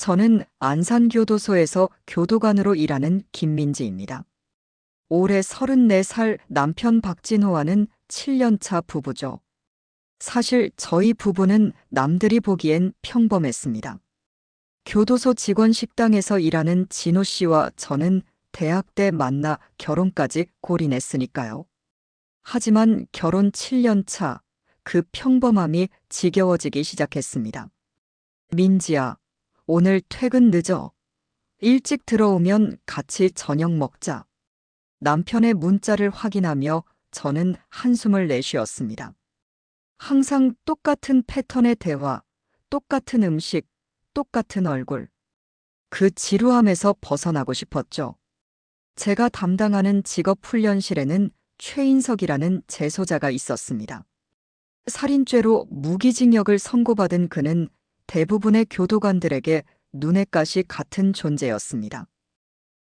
저는 안산교도소에서 교도관으로 일하는 김민지입니다. 올해 34살 남편 박진호와는 7년차 부부죠. 사실 저희 부부는 남들이 보기엔 평범했습니다. 교도소 직원 식당에서 일하는 진호 씨와 저는 대학 때 만나 결혼까지 골인했으니까요. 하지만 결혼 7년 차, 그 평범함이 지겨워지기 시작했습니다. 민지야, 오늘 퇴근 늦어. 일찍 들어오면 같이 저녁 먹자. 남편의 문자를 확인하며 저는 한숨을 내쉬었습니다. 항상 똑같은 패턴의 대화, 똑같은 음식, 똑같은 얼굴. 그 지루함에서 벗어나고 싶었죠. 제가 담당하는 직업훈련실에는 최인석이라는 재소자가 있었습니다. 살인죄로 무기징역을 선고받은 그는 대부분의 교도관들에게 눈의 가시 같은 존재였습니다.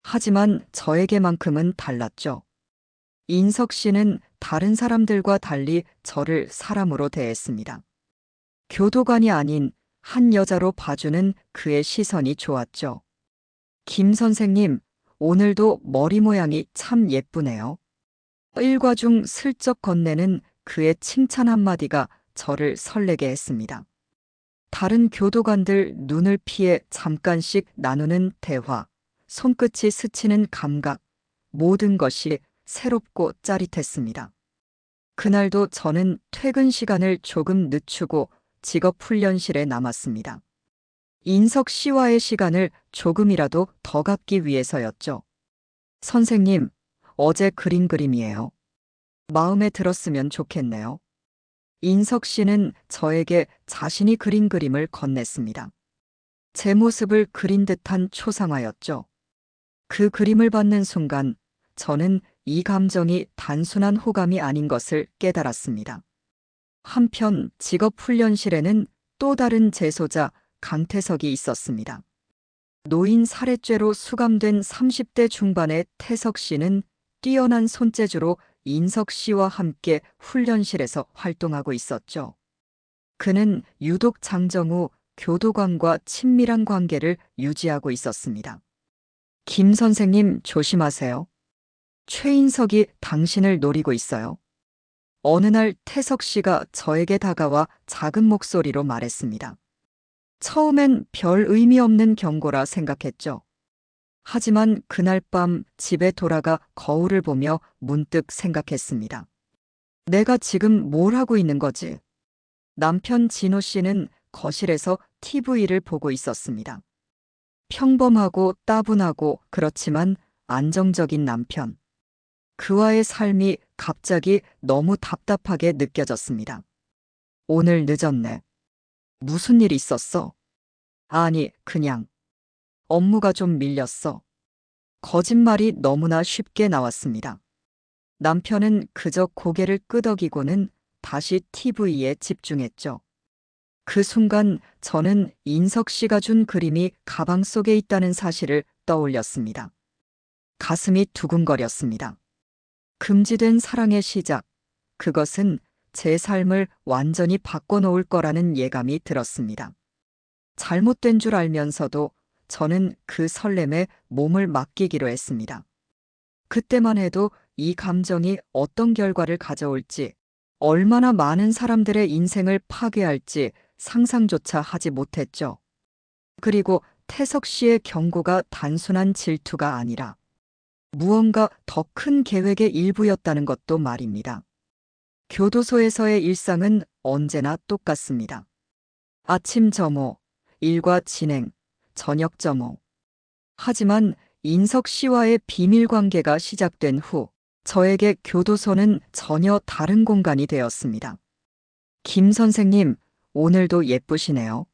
하지만 저에게만큼은 달랐죠. 인석 씨는 다른 사람들과 달리 저를 사람으로 대했습니다. 교도관이 아닌 한 여자로 봐주는 그의 시선이 좋았죠. 김 선생님, 오늘도 머리 모양이 참 예쁘네요. 일과 중 슬쩍 건네는 그의 칭찬 한마디가 저를 설레게 했습니다. 다른 교도관들 눈을 피해 잠깐씩 나누는 대화, 손끝이 스치는 감각, 모든 것이 새롭고 짜릿했습니다. 그날도 저는 퇴근 시간을 조금 늦추고 직업훈련실에 남았습니다. 인석 씨와의 시간을 조금이라도 더 갖기 위해서였죠. 선생님, 어제 그린 그림이에요. 마음에 들었으면 좋겠네요. 인석 씨는 저에게 자신이 그린 그림을 건넸습니다. 제 모습을 그린 듯한 초상화였죠. 그 그림을 받는 순간 저는 이 감정이 단순한 호감이 아닌 것을 깨달았습니다. 한편 직업훈련실에는 또 다른 재소자 강태석이 있었습니다. 노인 살해죄로 수감된 30대 중반의 태석 씨는 뛰어난 손재주로 인석 씨와 함께 훈련실에서 활동하고 있었죠. 그는 유독 장정우 교도관과 친밀한 관계를 유지하고 있었습니다. 김 선생님 조심하세요. 최인석이 당신을 노리고 있어요. 어느 날 태석 씨가 저에게 다가와 작은 목소리로 말했습니다. 처음엔 별 의미 없는 경고라 생각했죠. 하지만 그날 밤 집에 돌아가 거울을 보며 문득 생각했습니다. 내가 지금 뭘 하고 있는 거지? 남편 진호 씨는 거실에서 TV를 보고 있었습니다. 평범하고 따분하고 그렇지만 안정적인 남편. 그와의 삶이 갑자기 너무 답답하게 느껴졌습니다. 오늘 늦었네. 무슨 일 있었어? 아니, 그냥. 업무가 좀 밀렸어. 거짓말이 너무나 쉽게 나왔습니다. 남편은 그저 고개를 끄덕이고는 다시 TV에 집중했죠. 그 순간 저는 인석 씨가 준 그림이 가방 속에 있다는 사실을 떠올렸습니다. 가슴이 두근거렸습니다. 금지된 사랑의 시작, 그것은 제 삶을 완전히 바꿔놓을 거라는 예감이 들었습니다. 잘못된 줄 알면서도 저는 그 설렘에 몸을 맡기기로 했습니다. 그때만 해도 이 감정이 어떤 결과를 가져올지, 얼마나 많은 사람들의 인생을 파괴할지 상상조차 하지 못했죠. 그리고 태석 씨의 경고가 단순한 질투가 아니라 무언가 더 큰 계획의 일부였다는 것도 말입니다. 교도소에서의 일상은 언제나 똑같습니다. 아침 점호, 일과 진행, 저녁 점호. 하지만 인석 씨와의 비밀 관계가 시작된 후 저에게 교도소는 전혀 다른 공간이 되었습니다. 김 선생님, 오늘도 예쁘시네요.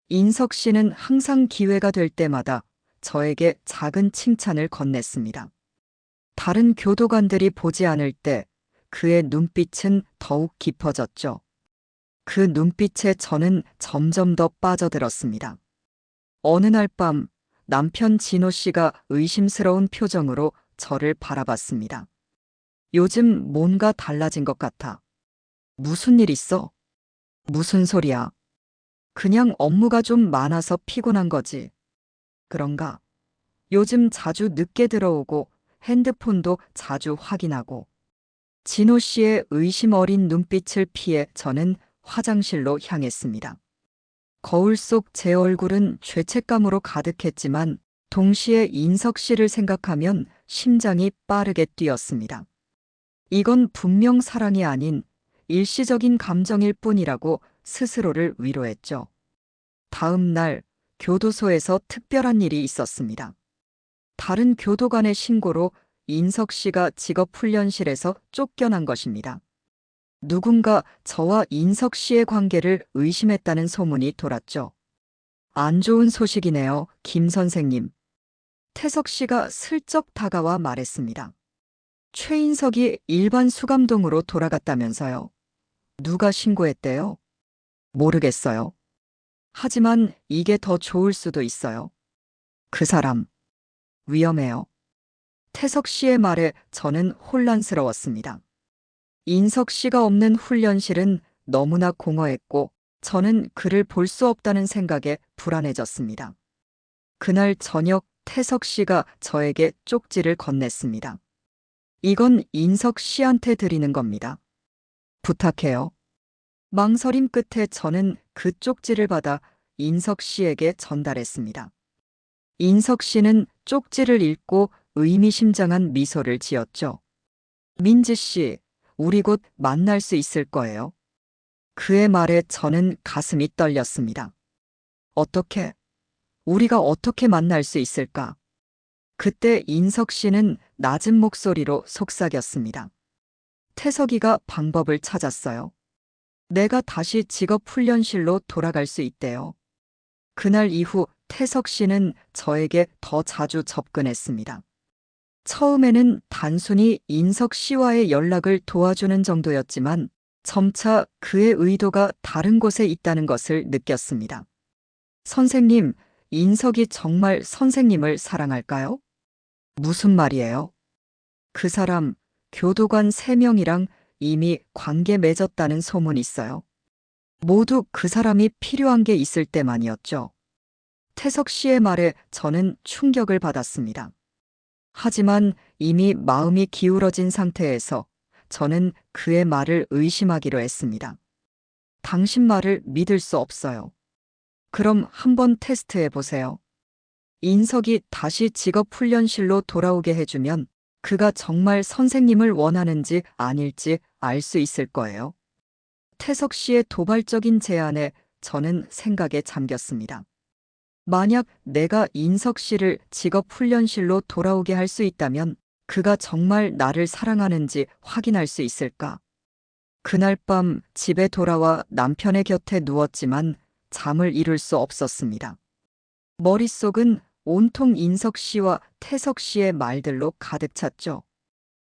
인석 씨는 항상 기회가 될 때마다 저에게 작은 칭찬을 건넸습니다. 다른 교도관들이 보지 않을 때 그의 눈빛은 더욱 깊어졌죠. 그 눈빛에 저는 점점 더 빠져들었습니다. 어느 날 밤 남편 진호 씨가 의심스러운 표정으로 저를 바라봤습니다. 요즘 뭔가 달라진 것 같아. 무슨 일 있어? 무슨 소리야? 그냥 업무가 좀 많아서 피곤한 거지. 그런가? 요즘 자주 늦게 들어오고 핸드폰도 자주 확인하고. 진호 씨의 의심 어린 눈빛을 피해 저는 화장실로 향했습니다. 거울 속 제 얼굴은 죄책감으로 가득했지만 동시에 인석 씨를 생각하면 심장이 빠르게 뛰었습니다. 이건 분명 사랑이 아닌 일시적인 감정일 뿐이라고 스스로를 위로했죠. 다음 날 교도소에서 특별한 일이 있었습니다. 다른 교도관의 신고로 인석 씨가 직업훈련실에서 쫓겨난 것입니다. 누군가 저와 인석 씨의 관계를 의심했다는 소문이 돌았죠. 안 좋은 소식이네요, 김 선생님. 태석 씨가 슬쩍 다가와 말했습니다. 최인석이 일반 수감동으로 돌아갔다면서요. 누가 신고했대요? 모르겠어요. 하지만 이게 더 좋을 수도 있어요. 그 사람, 위험해요. 태석 씨의 말에 저는 혼란스러웠습니다. 인석 씨가 없는 훈련실은 너무나 공허했고 저는 그를 볼 수 없다는 생각에 불안해졌습니다. 그날 저녁 태석 씨가 저에게 쪽지를 건넸습니다. 이건 인석 씨한테 드리는 겁니다. 부탁해요. 망설임 끝에 저는 그 쪽지를 받아 인석 씨에게 전달했습니다. 인석 씨는 쪽지를 읽고 의미심장한 미소를 지었죠. 민지 씨, 우리 곧 만날 수 있을 거예요. 그의 말에 저는 가슴이 떨렸습니다. 어떻게? 우리가 어떻게 만날 수 있을까? 그때 인석 씨는 낮은 목소리로 속삭였습니다. 태석이가 방법을 찾았어요. 내가 다시 직업훈련실로 돌아갈 수 있대요. 그날 이후 태석 씨는 저에게 더 자주 접근했습니다. 처음에는 단순히 인석 씨와의 연락을 도와주는 정도였지만 점차 그의 의도가 다른 곳에 있다는 것을 느꼈습니다. 선생님, 인석이 정말 선생님을 사랑할까요? 무슨 말이에요? 그 사람, 교도관 3명이랑 이미 관계 맺었다는 소문이 있어요. 모두 그 사람이 필요한 게 있을 때만이었죠. 태석 씨의 말에 저는 충격을 받았습니다. 하지만 이미 마음이 기울어진 상태에서 저는 그의 말을 의심하기로 했습니다. 당신 말을 믿을 수 없어요. 그럼 한번 테스트해 보세요. 인석이 다시 직업훈련실로 돌아오게 해주면 그가 정말 선생님을 원하는지 아닐지 알 수 있을 거예요. 태석 씨의 도발적인 제안에 저는 생각에 잠겼습니다. 만약 내가 인석 씨를 직업훈련실로 돌아오게 할 수 있다면 그가 정말 나를 사랑하는지 확인할 수 있을까? 그날 밤 집에 돌아와 남편의 곁에 누웠지만 잠을 이룰 수 없었습니다. 머릿속은 온통 인석 씨와 태석 씨의 말들로 가득 찼죠.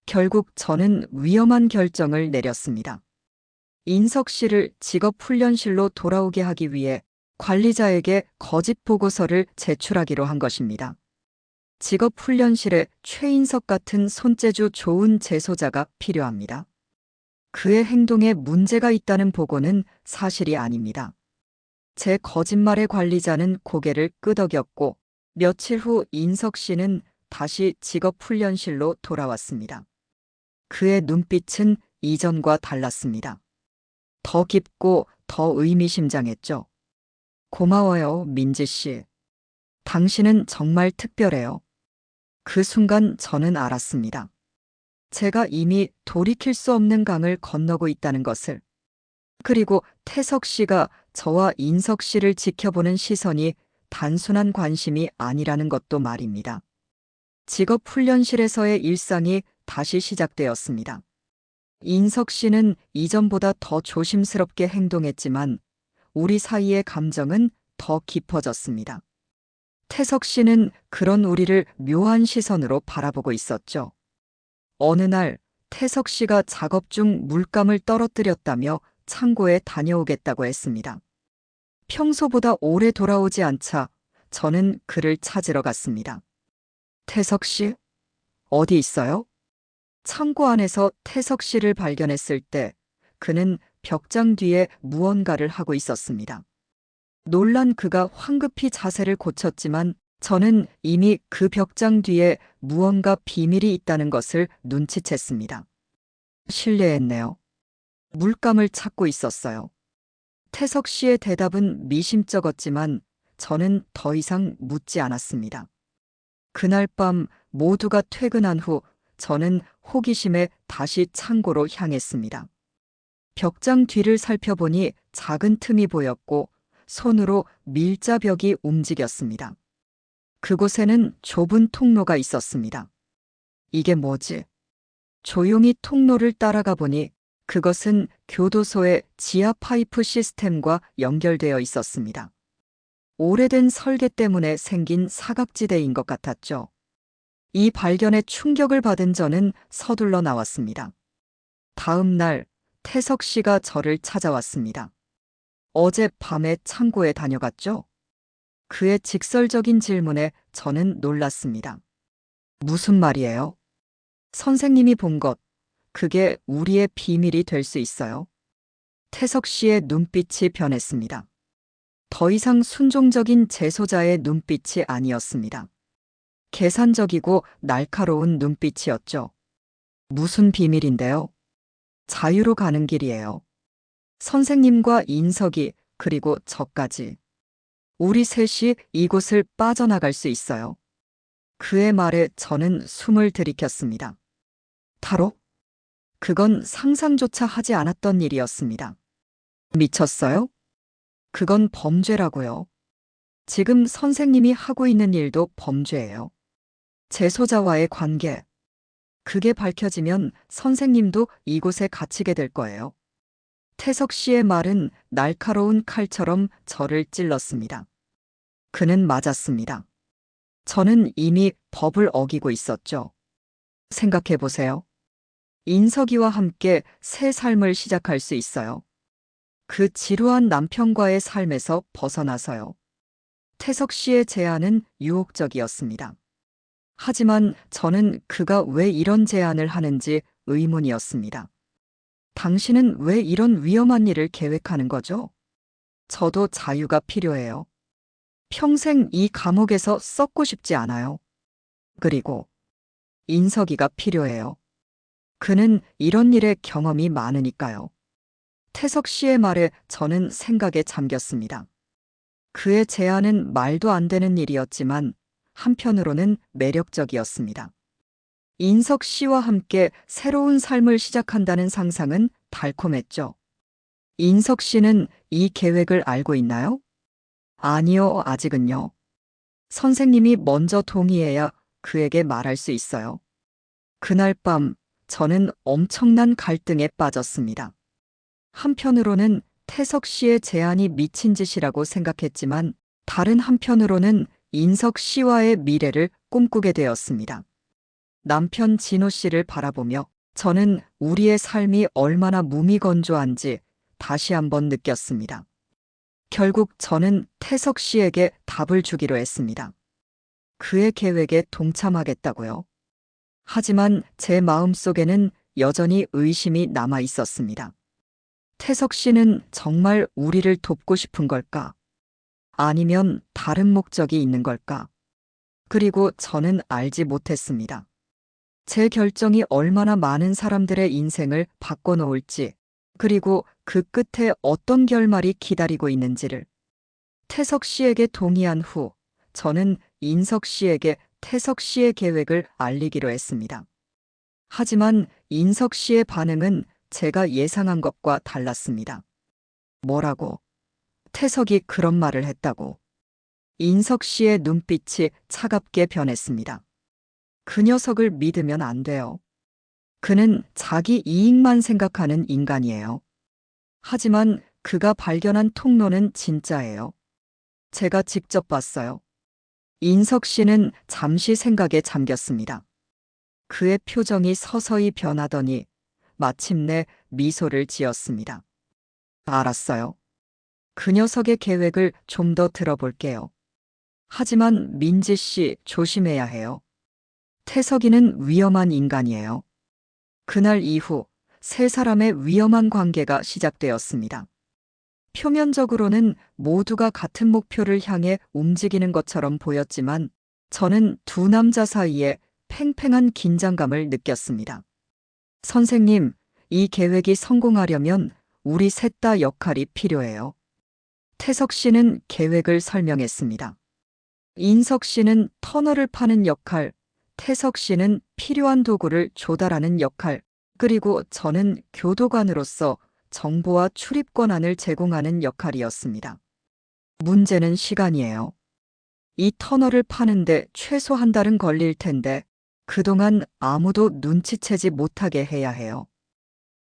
결국 저는 위험한 결정을 내렸습니다. 인석 씨를 직업훈련실로 돌아오게 하기 위해 관리자에게 거짓 보고서를 제출하기로 한 것입니다. 직업훈련실에 최인석 같은 손재주 좋은 재소자가 필요합니다. 그의 행동에 문제가 있다는 보고는 사실이 아닙니다. 제 거짓말의 관리자는 고개를 끄덕였고 며칠 후 인석 씨는 다시 직업훈련실로 돌아왔습니다. 그의 눈빛은 이전과 달랐습니다. 더 깊고 더 의미심장했죠. 고마워요, 민지 씨. 당신은 정말 특별해요. 그 순간 저는 알았습니다. 제가 이미 돌이킬 수 없는 강을 건너고 있다는 것을. 그리고 태석 씨가 저와 인석 씨를 지켜보는 시선이 단순한 관심이 아니라는 것도 말입니다. 직업훈련실에서의 일상이 다시 시작되었습니다. 인석 씨는 이전보다 더 조심스럽게 행동했지만 우리 사이의 감정은 더 깊어졌습니다. 태석 씨는 그런 우리를 묘한 시선으로 바라보고 있었죠. 어느 날 태석 씨가 작업 중 물감을 떨어뜨렸다며 창고에 다녀오겠다고 했습니다. 평소보다 오래 돌아오지 않자 저는 그를 찾으러 갔습니다. 태석 씨, 어디 있어요? 창고 안에서 태석 씨를 발견했을 때 그는 벽장 뒤에 무언가를 하고 있었습니다. 놀란 그가 황급히 자세를 고쳤지만 저는 이미 그 벽장 뒤에 무언가 비밀이 있다는 것을 눈치챘습니다. 실례했네요. 물감을 찾고 있었어요. 태석 씨의 대답은 미심쩍었지만 저는 더 이상 묻지 않았습니다. 그날 밤 모두가 퇴근한 후 저는 호기심에 다시 창고로 향했습니다. 벽장 뒤를 살펴보니 작은 틈이 보였고 손으로 밀자벽이 움직였습니다. 그곳에는 좁은 통로가 있었습니다. 이게 뭐지? 조용히 통로를 따라가 보니 그것은 교도소의 지하 파이프 시스템과 연결되어 있었습니다. 오래된 설계 때문에 생긴 사각지대인 것 같았죠. 이 발견에 충격을 받은 저는 서둘러 나왔습니다. 다음 날 태석 씨가 저를 찾아왔습니다. 어젯 밤에 창고에 다녀갔죠? 그의 직설적인 질문에 저는 놀랐습니다. 무슨 말이에요? 선생님이 본 것, 그게 우리의 비밀이 될 수 있어요. 태석 씨의 눈빛이 변했습니다. 더 이상 순종적인 재소자의 눈빛이 아니었습니다. 계산적이고 날카로운 눈빛이었죠. 무슨 비밀인데요? 자유로 가는 길이에요. 선생님과 인석이 그리고 저까지. 우리 셋이 이곳을 빠져나갈 수 있어요. 그의 말에 저는 숨을 들이켰습니다. 타로? 그건 상상조차 하지 않았던 일이었습니다. 미쳤어요? 그건 범죄라고요. 지금 선생님이 하고 있는 일도 범죄예요. 재소자와의 관계. 그게 밝혀지면 선생님도 이곳에 갇히게 될 거예요. 태석 씨의 말은 날카로운 칼처럼 저를 찔렀습니다. 그는 맞았습니다. 저는 이미 법을 어기고 있었죠. 생각해 보세요. 인석이와 함께 새 삶을 시작할 수 있어요. 그 지루한 남편과의 삶에서 벗어나서요. 태석 씨의 제안은 유혹적이었습니다. 하지만 저는 그가 왜 이런 제안을 하는지 의문이었습니다. 당신은 왜 이런 위험한 일을 계획하는 거죠? 저도 자유가 필요해요. 평생 이 감옥에서 썩고 싶지 않아요. 그리고 인석이가 필요해요. 그는 이런 일에 경험이 많으니까요. 태석 씨의 말에 저는 생각에 잠겼습니다. 그의 제안은 말도 안 되는 일이었지만 한편으로는 매력적이었습니다. 인석 씨와 함께 새로운 삶을 시작한다는 상상은 달콤했죠. 인석 씨는 이 계획을 알고 있나요? 아니요, 아직은요. 선생님이 먼저 동의해야 그에게 말할 수 있어요. 그날 밤 저는 엄청난 갈등에 빠졌습니다. 한편으로는 태석 씨의 제안이 미친 짓이라고 생각했지만 다른 한편으로는 인석 씨와의 미래를 꿈꾸게 되었습니다. 남편 진호 씨를 바라보며 저는 우리의 삶이 얼마나 무미건조한지 다시 한번 느꼈습니다. 결국 저는 태석 씨에게 답을 주기로 했습니다. 그의 계획에 동참하겠다고요. 하지만 제 마음속에는 여전히 의심이 남아 있었습니다. 태석 씨는 정말 우리를 돕고 싶은 걸까? 아니면 다른 목적이 있는 걸까? 그리고 저는 알지 못했습니다. 제 결정이 얼마나 많은 사람들의 인생을 바꿔놓을지, 그리고 그 끝에 어떤 결말이 기다리고 있는지를. 태석 씨에게 동의한 후, 저는 인석 씨에게 태석 씨의 계획을 알리기로 했습니다. 하지만 인석 씨의 반응은 제가 예상한 것과 달랐습니다. 뭐라고? 태석이 그런 말을 했다고. 인석 씨의 눈빛이 차갑게 변했습니다. 그 녀석을 믿으면 안 돼요. 그는 자기 이익만 생각하는 인간이에요. 하지만 그가 발견한 통로는 진짜예요. 제가 직접 봤어요. 인석 씨는 잠시 생각에 잠겼습니다. 그의 표정이 서서히 변하더니 마침내 미소를 지었습니다. 알았어요. 그 녀석의 계획을 좀 더 들어볼게요. 하지만 민지 씨 조심해야 해요. 태석이는 위험한 인간이에요. 그날 이후 세 사람의 위험한 관계가 시작되었습니다. 표면적으로는 모두가 같은 목표를 향해 움직이는 것처럼 보였지만 저는 두 남자 사이에 팽팽한 긴장감을 느꼈습니다. 선생님, 이 계획이 성공하려면 우리 셋 다 역할이 필요해요. 태석 씨는 계획을 설명했습니다. 인석 씨는 터널을 파는 역할, 태석 씨는 필요한 도구를 조달하는 역할, 그리고 저는 교도관으로서 정보와 출입권한을 제공하는 역할이었습니다. 문제는 시간이에요. 이 터널을 파는데 최소 한 달은 걸릴 텐데 그동안 아무도 눈치채지 못하게 해야 해요.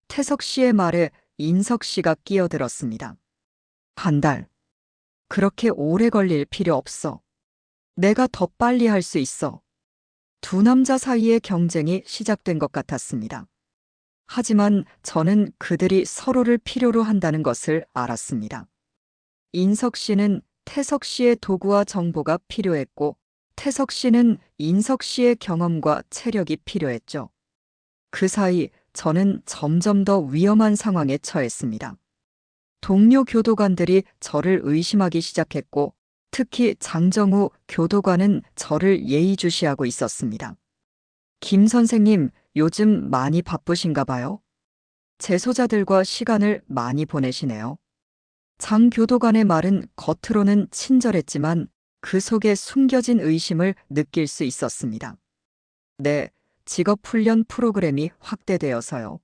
태석 씨의 말에 인석 씨가 끼어들었습니다. 한 달. 그렇게 오래 걸릴 필요 없어. 내가 더 빨리 할 수 있어. 두 남자 사이의 경쟁이 시작된 것 같았습니다. 하지만 저는 그들이 서로를 필요로 한다는 것을 알았습니다. 인석 씨는 태석 씨의 도구와 정보가 필요했고, 태석 씨는 인석 씨의 경험과 체력이 필요했죠. 그 사이 저는 점점 더 위험한 상황에 처했습니다. 동료 교도관들이 저를 의심하기 시작했고, 특히 장정우 교도관은 저를 예의주시하고 있었습니다. 김 선생님, 요즘 많이 바쁘신가 봐요? 재소자들과 시간을 많이 보내시네요. 장 교도관의 말은 겉으로는 친절했지만 그 속에 숨겨진 의심을 느낄 수 있었습니다. 네, 직업훈련 프로그램이 확대되어서요.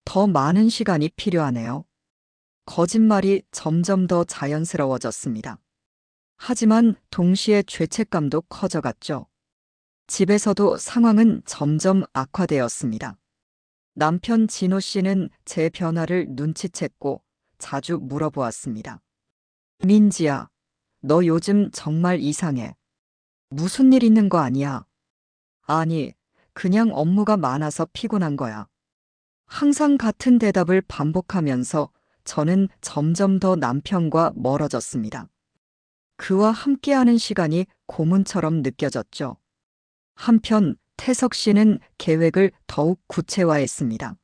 더 많은 시간이 필요하네요. 거짓말이 점점 더 자연스러워졌습니다. 하지만 동시에 죄책감도 커져갔죠. 집에서도 상황은 점점 악화되었습니다. 남편 진호 씨는 제 변화를 눈치챘고 자주 물어보았습니다. 민지야, 너 요즘 정말 이상해. 무슨 일 있는 거 아니야? 아니, 그냥 업무가 많아서 피곤한 거야. 항상 같은 대답을 반복하면서 저는 점점 더 남편과 멀어졌습니다. 그와 함께하는 시간이 고문처럼 느껴졌죠. 한편 태석 씨는 계획을 더욱 구체화했습니다.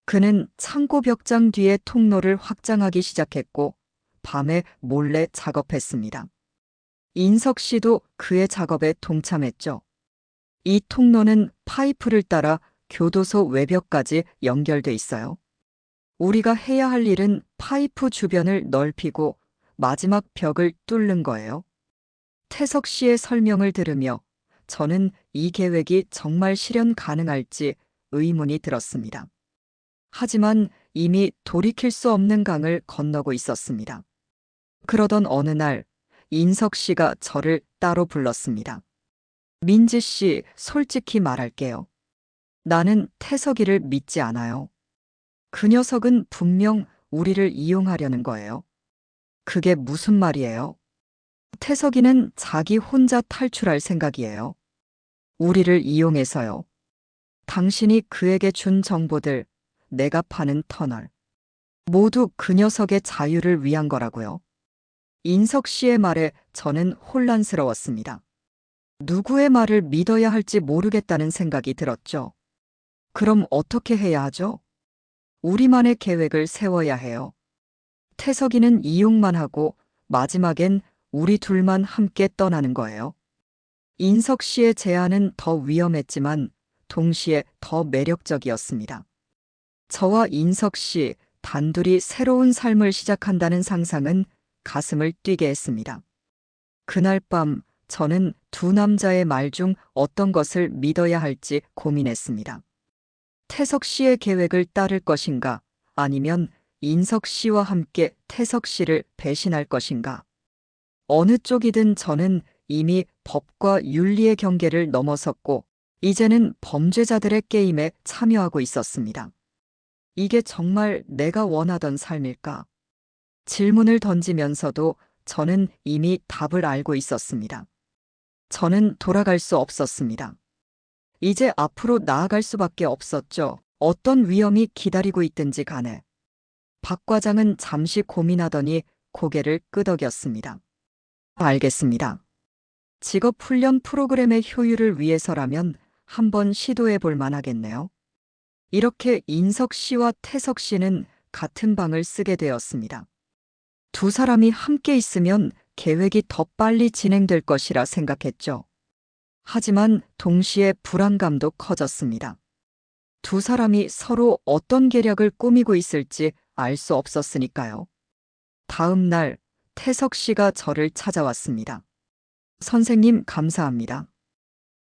그는 창고 벽장 뒤에 통로를 확장하기 시작했고 밤에 몰래 작업했습니다. 인석 씨도 그의 작업에 동참했죠. 이 통로는 파이프를 따라 교도소 외벽까지 연결돼 있어요. 우리가 해야 할 일은 파이프 주변을 넓히고 마지막 벽을 뚫는 거예요. 태석 씨의 설명을 들으며 저는 이 계획이 정말 실현 가능할지 의문이 들었습니다. 하지만 이미 돌이킬 수 없는 강을 건너고 있었습니다. 그러던 어느 날 인석 씨가 저를 따로 불렀습니다. 민지 씨, 솔직히 말할게요. 나는 태석이를 믿지 않아요. 그 녀석은 분명 우리를 이용하려는 거예요. 그게 무슨 말이에요? 태석이는 자기 혼자 탈출할 생각이에요. 우리를 이용해서요. 당신이 그에게 준 정보들, 내가 파는 터널. 모두 그 녀석의 자유를 위한 거라고요. 인석 씨의 말에 저는 혼란스러웠습니다. 누구의 말을 믿어야 할지 모르겠다는 생각이 들었죠. 그럼 어떻게 해야 하죠? 우리만의 계획을 세워야 해요. 태석이는 이용만 하고 마지막엔 우리 둘만 함께 떠나는 거예요. 인석 씨의 제안은 더 위험했지만 동시에 더 매력적이었습니다. 저와 인석 씨 단둘이 새로운 삶을 시작한다는 상상은 가슴을 뛰게 했습니다. 그날 밤 저는 두 남자의 말 중 어떤 것을 믿어야 할지 고민했습니다. 태석 씨의 계획을 따를 것인가, 아니면 인석 씨와 함께 태석 씨를 배신할 것인가. 어느 쪽이든 저는 이미 법과 윤리의 경계를 넘어섰고, 이제는 범죄자들의 게임에 참여하고 있었습니다. 이게 정말 내가 원하던 삶일까? 질문을 던지면서도 저는 이미 답을 알고 있었습니다. 저는 돌아갈 수 없었습니다. 이제 앞으로 나아갈 수밖에 없었죠. 어떤 위험이 기다리고 있든지 간에. 박 과장은 잠시 고민하더니 고개를 끄덕였습니다. 알겠습니다. 직업훈련 프로그램의 효율을 위해서라면 한번 시도해 볼 만하겠네요. 이렇게 인석 씨와 태석 씨는 같은 방을 쓰게 되었습니다. 두 사람이 함께 있으면 계획이 더 빨리 진행될 것이라 생각했죠. 하지만 동시에 불안감도 커졌습니다. 두 사람이 서로 어떤 계략을 꾸미고 있을지 알 수 없었으니까요. 다음 날 태석 씨가 저를 찾아왔습니다. 선생님, 감사합니다.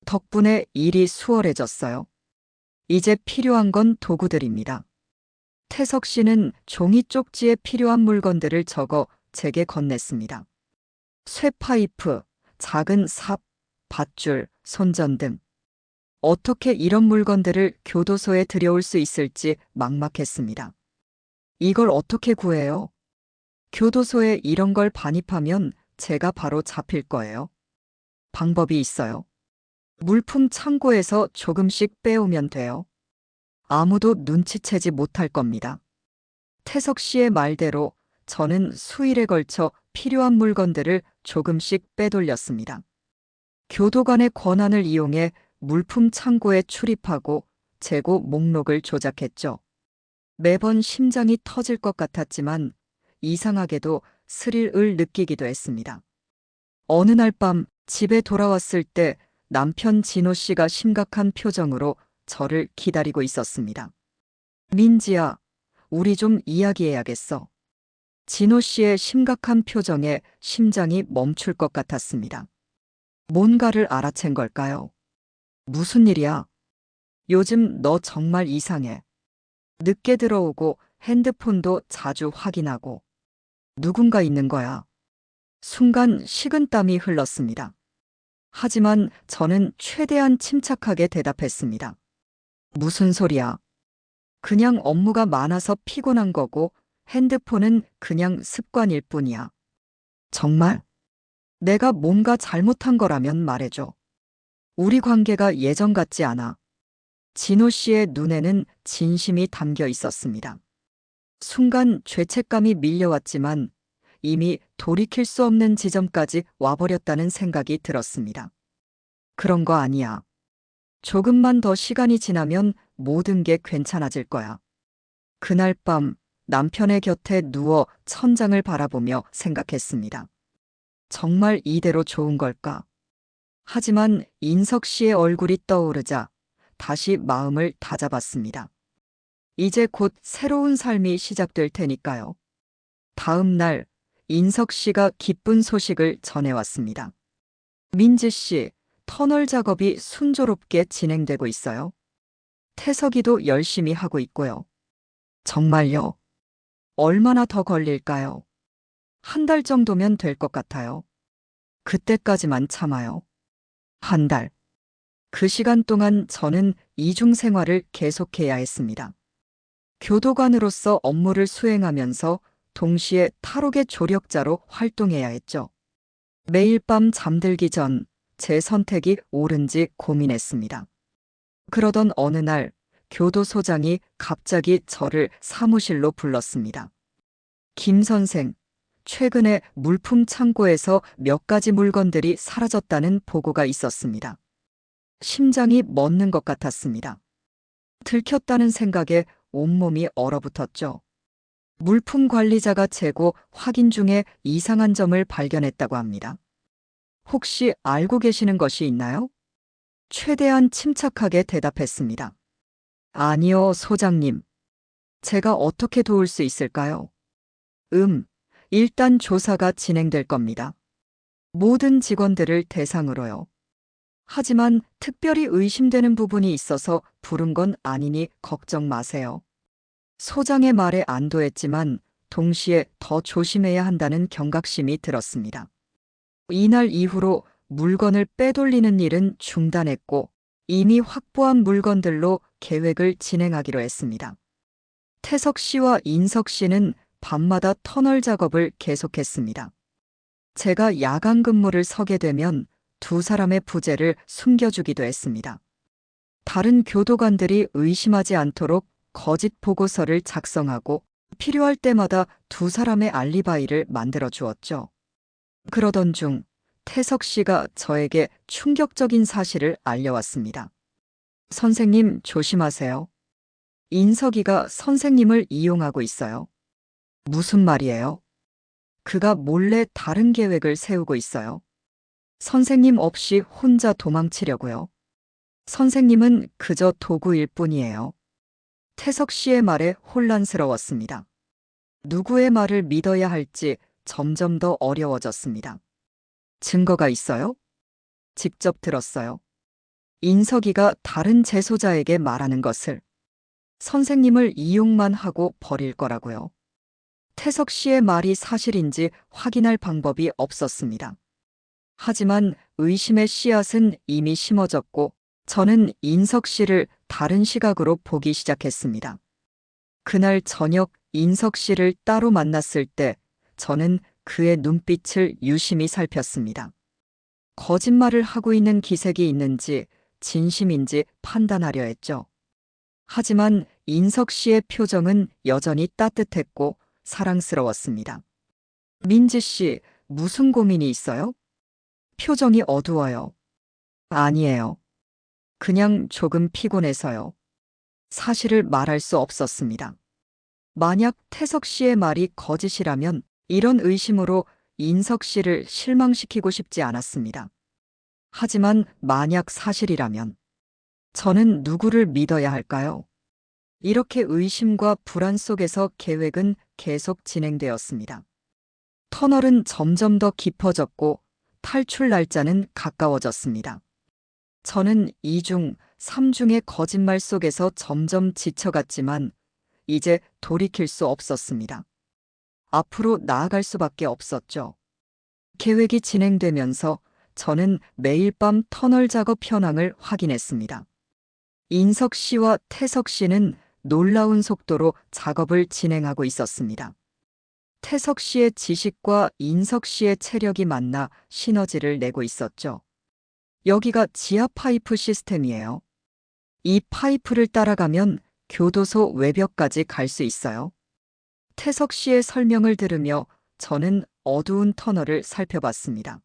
덕분에 일이 수월해졌어요. 이제 필요한 건 도구들입니다. 태석 씨는 종이 쪽지에 필요한 물건들을 적어 제게 건넸습니다. 쇠파이프, 작은 삽, 밧줄, 손전 등. 어떻게 이런 물건들을 교도소에 들여올 수 있을지 막막했습니다. 이걸 어떻게 구해요? 교도소에 이런 걸 반입하면 제가 바로 잡힐 거예요. 방법이 있어요. 물품 창고에서 조금씩 빼오면 돼요. 아무도 눈치채지 못할 겁니다. 태석 씨의 말대로 저는 수일에 걸쳐 필요한 물건들을 조금씩 빼돌렸습니다. 교도관의 권한을 이용해 물품 창고에 출입하고 재고 목록을 조작했죠. 매번 심장이 터질 것 같았지만 이상하게도 스릴을 느끼기도 했습니다. 어느 날 밤 집에 돌아왔을 때 남편 진호 씨가 심각한 표정으로 저를 기다리고 있었습니다. 민지야, 우리 좀 이야기해야겠어. 진호 씨의 심각한 표정에 심장이 멈출 것 같았습니다. 뭔가를 알아챈 걸까요? 무슨 일이야? 요즘 너 정말 이상해. 늦게 들어오고 핸드폰도 자주 확인하고. 누군가 있는 거야. 순간 식은땀이 흘렀습니다. 하지만 저는 최대한 침착하게 대답했습니다. 무슨 소리야? 그냥 업무가 많아서 피곤한 거고 핸드폰은 그냥 습관일 뿐이야. 정말? 내가 뭔가 잘못한 거라면 말해줘. 우리 관계가 예전 같지 않아. 진호 씨의 눈에는 진심이 담겨 있었습니다. 순간 죄책감이 밀려왔지만 이미 돌이킬 수 없는 지점까지 와버렸다는 생각이 들었습니다. 그런 거 아니야. 조금만 더 시간이 지나면 모든 게 괜찮아질 거야. 그날 밤 남편의 곁에 누워 천장을 바라보며 생각했습니다. 정말 이대로 좋은 걸까? 하지만 인석 씨의 얼굴이 떠오르자 다시 마음을 다잡았습니다. 이제 곧 새로운 삶이 시작될 테니까요. 다음 날 인석 씨가 기쁜 소식을 전해왔습니다. 민지 씨, 터널 작업이 순조롭게 진행되고 있어요. 태석이도 열심히 하고 있고요. 정말요? 얼마나 더 걸릴까요? 한 달 정도면 될 것 같아요. 그때까지만 참아요. 한 달. 그 시간 동안 저는 이중 생활을 계속해야 했습니다. 교도관으로서 업무를 수행하면서 동시에 탈옥의 조력자로 활동해야 했죠. 매일 밤 잠들기 전 제 선택이 옳은지 고민했습니다. 그러던 어느 날 교도소장이 갑자기 저를 사무실로 불렀습니다. 김 선생, 최근에 물품 창고에서 몇 가지 물건들이 사라졌다는 보고가 있었습니다. 심장이 멎는 것 같았습니다. 들켰다는 생각에 온몸이 얼어붙었죠. 물품 관리자가 재고 확인 중에 이상한 점을 발견했다고 합니다. 혹시 알고 계시는 것이 있나요? 최대한 침착하게 대답했습니다. 아니요, 소장님. 제가 어떻게 도울 수 있을까요? 일단 조사가 진행될 겁니다. 모든 직원들을 대상으로요. 하지만 특별히 의심되는 부분이 있어서 부른 건 아니니 걱정 마세요. 소장의 말에 안도했지만 동시에 더 조심해야 한다는 경각심이 들었습니다. 이날 이후로 물건을 빼돌리는 일은 중단했고 이미 확보한 물건들로 계획을 진행하기로 했습니다. 태석 씨와 인석 씨는 밤마다 터널 작업을 계속했습니다. 제가 야간 근무를 서게 되면 두 사람의 부재를 숨겨주기도 했습니다. 다른 교도관들이 의심하지 않도록 거짓 보고서를 작성하고 필요할 때마다 두 사람의 알리바이를 만들어 주었죠. 그러던 중 태석 씨가 저에게 충격적인 사실을 알려왔습니다. 선생님, 조심하세요. 인석이가 선생님을 이용하고 있어요. 무슨 말이에요? 그가 몰래 다른 계획을 세우고 있어요. 선생님 없이 혼자 도망치려고요. 선생님은 그저 도구일 뿐이에요. 태석 씨의 말에 혼란스러웠습니다. 누구의 말을 믿어야 할지 점점 더 어려워졌습니다. 증거가 있어요? 직접 들었어요. 인석이가 다른 재소자에게 말하는 것을. 선생님을 이용만 하고 버릴 거라고요. 태석 씨의 말이 사실인지 확인할 방법이 없었습니다. 하지만 의심의 씨앗은 이미 심어졌고 저는 인석 씨를 다른 시각으로 보기 시작했습니다. 그날 저녁 인석 씨를 따로 만났을 때 저는 그의 눈빛을 유심히 살폈습니다. 거짓말을 하고 있는 기색이 있는지 진심인지 판단하려 했죠. 하지만 인석 씨의 표정은 여전히 따뜻했고 사랑스러웠습니다. 민지 씨, 무슨 고민이 있어요? 표정이 어두워요. 아니에요. 그냥 조금 피곤해서요. 사실을 말할 수 없었습니다. 만약 태석 씨의 말이 거짓이라면 이런 의심으로 인석 씨를 실망시키고 싶지 않았습니다. 하지만 만약 사실이라면 저는 누구를 믿어야 할까요? 이렇게 의심과 불안 속에서 계획은 계속 진행되었습니다. 터널은 점점 더 깊어졌고 탈출 날짜는 가까워졌습니다. 저는 2중, 3중의 거짓말 속에서 점점 지쳐갔지만 이제 돌이킬 수 없었습니다. 앞으로 나아갈 수밖에 없었죠. 계획이 진행되면서 저는 매일 밤 터널 작업 현황을 확인했습니다. 인석 씨와 태석 씨는 놀라운 속도로 작업을 진행하고 있었습니다. 태석 씨의 지식과 인석 씨의 체력이 만나 시너지를 내고 있었죠. 여기가 지하 파이프 시스템이에요. 이 파이프를 따라가면 교도소 외벽까지 갈 수 있어요. 태석 씨의 설명을 들으며 저는 어두운 터널을 살펴봤습니다.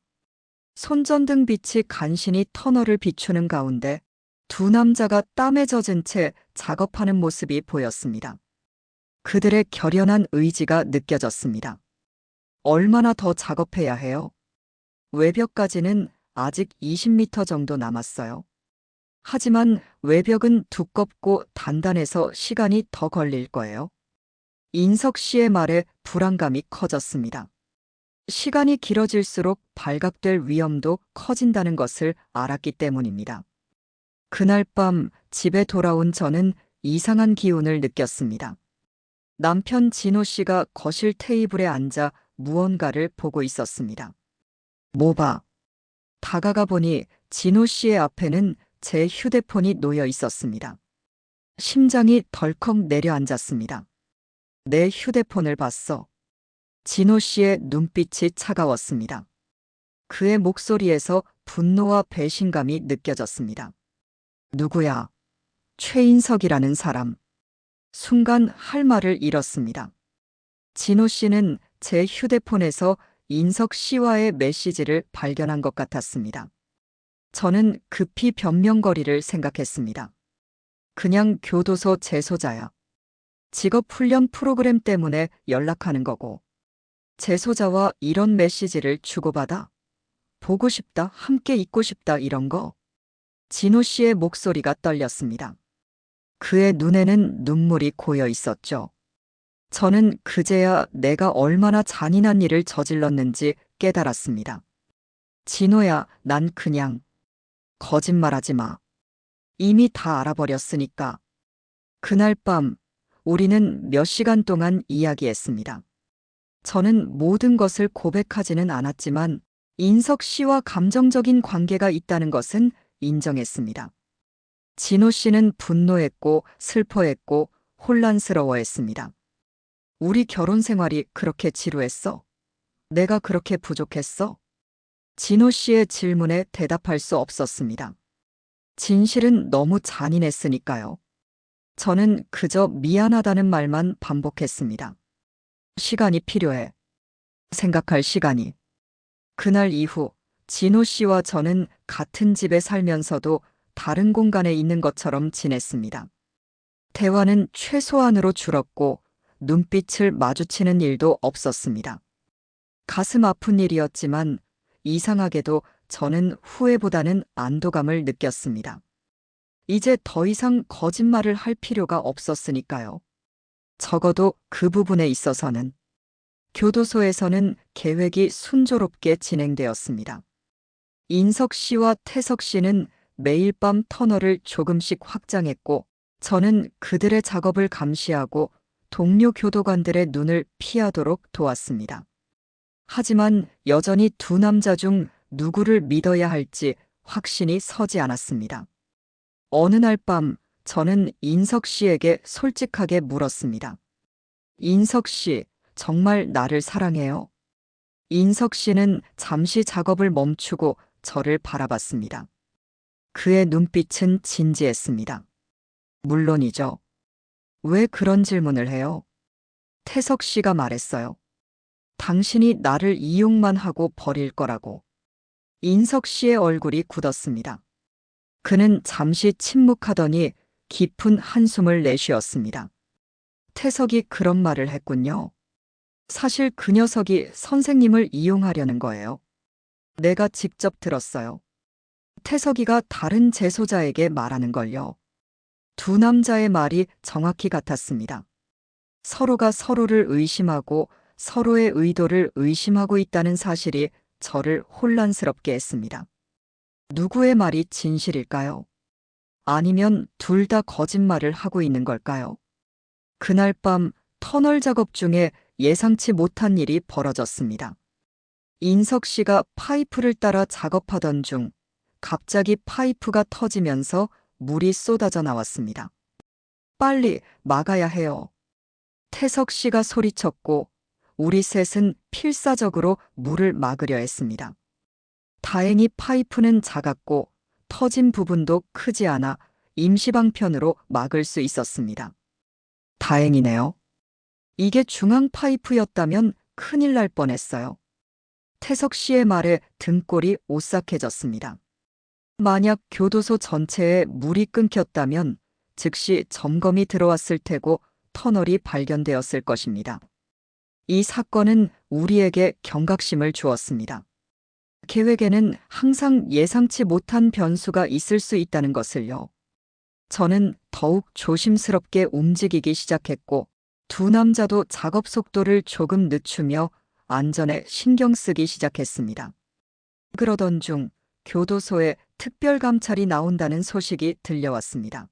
손전등 빛이 간신히 터널을 비추는 가운데 두 남자가 땀에 젖은 채 작업하는 모습이 보였습니다. 그들의 결연한 의지가 느껴졌습니다. 얼마나 더 작업해야 해요? 외벽까지는 아직 20m 정도 남았어요. 하지만 외벽은 두껍고 단단해서 시간이 더 걸릴 거예요. 인석 씨의 말에 불안감이 커졌습니다. 시간이 길어질수록 발각될 위험도 커진다는 것을 알았기 때문입니다. 그날 밤 집에 돌아온 저는 이상한 기운을 느꼈습니다. 남편 진호 씨가 거실 테이블에 앉아 무언가를 보고 있었습니다. 뭐 봐? 다가가 보니 진호 씨의 앞에는 제 휴대폰이 놓여 있었습니다. 심장이 덜컥 내려앉았습니다. 내 휴대폰을 봤어. 진호 씨의 눈빛이 차가웠습니다. 그의 목소리에서 분노와 배신감이 느껴졌습니다. 누구야? 최인석이라는 사람. 순간 할 말을 잃었습니다. 진호 씨는 제 휴대폰에서 인석 씨와의 메시지를 발견한 것 같았습니다. 저는 급히 변명거리를 생각했습니다. 그냥 교도소 재소자야. 직업훈련 프로그램 때문에 연락하는 거고. 재소자와 이런 메시지를 주고받아? 보고 싶다, 함께 있고 싶다 이런 거. 진호 씨의 목소리가 떨렸습니다. 그의 눈에는 눈물이 고여 있었죠. 저는 그제야 내가 얼마나 잔인한 일을 저질렀는지 깨달았습니다. 진호야, 난 그냥 거짓말하지 마. 이미 다 알아버렸으니까. 그날 밤 우리는 몇 시간 동안 이야기했습니다. 저는 모든 것을 고백하지는 않았지만 인석 씨와 감정적인 관계가 있다는 것은 인정했습니다. 진호 씨는 분노했고 슬퍼했고 혼란스러워했습니다. 우리 결혼 생활이 그렇게 지루했어? 내가 그렇게 부족했어? 진호 씨의 질문에 대답할 수 없었습니다. 진실은 너무 잔인했으니까요. 저는 그저 미안하다는 말만 반복했습니다. 시간이 필요해. 생각할 시간이. 그날 이후 진호 씨와 저는 같은 집에 살면서도 다른 공간에 있는 것처럼 지냈습니다. 대화는 최소한으로 줄었고 눈빛을 마주치는 일도 없었습니다. 가슴 아픈 일이었지만 이상하게도 저는 후회보다는 안도감을 느꼈습니다. 이제 더 이상 거짓말을 할 필요가 없었으니까요. 적어도 그 부분에 있어서는. 교도소에서는 계획이 순조롭게 진행되었습니다. 인석 씨와 태석 씨는 매일 밤 터널을 조금씩 확장했고, 저는 그들의 작업을 감시하고 동료 교도관들의 눈을 피하도록 도왔습니다. 하지만 여전히 두 남자 중 누구를 믿어야 할지 확신이 서지 않았습니다. 어느 날 밤, 저는 인석 씨에게 솔직하게 물었습니다. 인석 씨, 정말 나를 사랑해요? 인석 씨는 잠시 작업을 멈추고 저를 바라봤습니다. 그의 눈빛은 진지했습니다. 물론이죠. 왜 그런 질문을 해요? 태석 씨가 말했어요. 당신이 나를 이용만 하고 버릴 거라고. 인석 씨의 얼굴이 굳었습니다. 그는 잠시 침묵하더니 깊은 한숨을 내쉬었습니다. 태석이 그런 말을 했군요. 사실 그 녀석이 선생님을 이용하려는 거예요. 내가 직접 들었어요. 태석이가 다른 재소자에게 말하는 걸요. 두 남자의 말이 정확히 같았습니다. 서로가 서로를 의심하고 서로의 의도를 의심하고 있다는 사실이 저를 혼란스럽게 했습니다. 누구의 말이 진실일까요? 아니면 둘 다 거짓말을 하고 있는 걸까요? 그날 밤 터널 작업 중에 예상치 못한 일이 벌어졌습니다. 인석 씨가 파이프를 따라 작업하던 중 갑자기 파이프가 터지면서 물이 쏟아져 나왔습니다. 빨리 막아야 해요. 태석 씨가 소리쳤고 우리 셋은 필사적으로 물을 막으려 했습니다. 다행히 파이프는 작았고 터진 부분도 크지 않아 임시방편으로 막을 수 있었습니다. 다행이네요. 이게 중앙 파이프였다면 큰일 날 뻔했어요. 태석 씨의 말에 등골이 오싹해졌습니다. 만약 교도소 전체에 물이 끊겼다면 즉시 점검이 들어왔을 테고 터널이 발견되었을 것입니다. 이 사건은 우리에게 경각심을 주었습니다. 계획에는 항상 예상치 못한 변수가 있을 수 있다는 것을요. 저는 더욱 조심스럽게 움직이기 시작했고 두 남자도 작업 속도를 조금 늦추며 안전에 신경 쓰기 시작했습니다. 그러던 중 교도소에 특별감찰이 나온다는 소식이 들려왔습니다.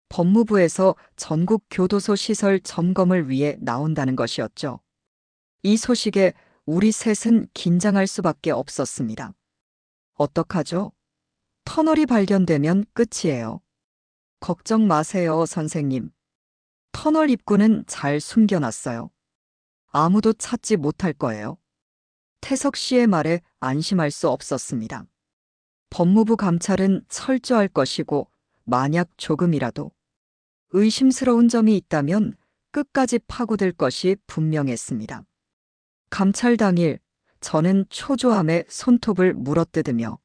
법무부에서 전국 교도소 시설 점검을 위해 나온다는 것이었죠. 이 소식에 우리 셋은 긴장할 수밖에 없었습니다. 어떡하죠? 터널이 발견되면 끝이에요. 걱정 마세요, 선생님. 터널 입구는 잘 숨겨놨어요. 아무도 찾지 못할 거예요. 태석 씨의 말에 안심할 수 없었습니다. 법무부 감찰은 철저할 것이고 만약 조금이라도 의심스러운 점이 있다면 끝까지 파고들 것이 분명했습니다. 감찰 당일 저는 초조함에 손톱을 물어뜯으며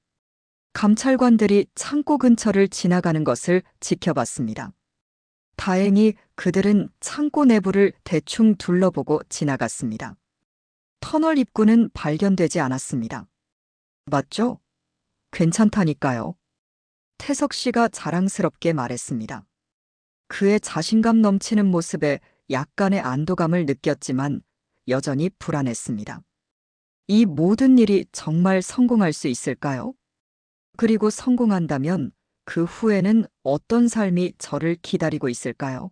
감찰관들이 창고 근처를 지나가는 것을 지켜봤습니다. 다행히 그들은 창고 내부를 대충 둘러보고 지나갔습니다. 터널 입구는 발견되지 않았습니다. 맞죠? 괜찮다니까요. 태석 씨가 자랑스럽게 말했습니다. 그의 자신감 넘치는 모습에 약간의 안도감을 느꼈지만 여전히 불안했습니다. 이 모든 일이 정말 성공할 수 있을까요? 그리고 성공한다면 그 후에는 어떤 삶이 저를 기다리고 있을까요?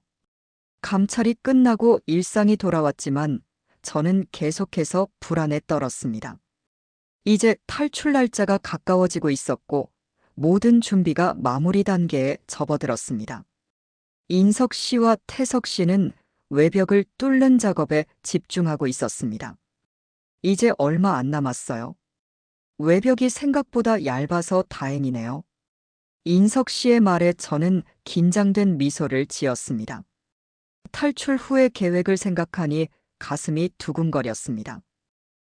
감찰이 끝나고 일상이 돌아왔지만 저는 계속해서 불안에 떨었습니다. 이제 탈출 날짜가 가까워지고 있었고 모든 준비가 마무리 단계에 접어들었습니다. 인석 씨와 태석 씨는 외벽을 뚫는 작업에 집중하고 있었습니다. 이제 얼마 안 남았어요. 외벽이 생각보다 얇아서 다행이네요. 인석 씨의 말에 저는 긴장된 미소를 지었습니다. 탈출 후의 계획을 생각하니 가슴이 두근거렸습니다.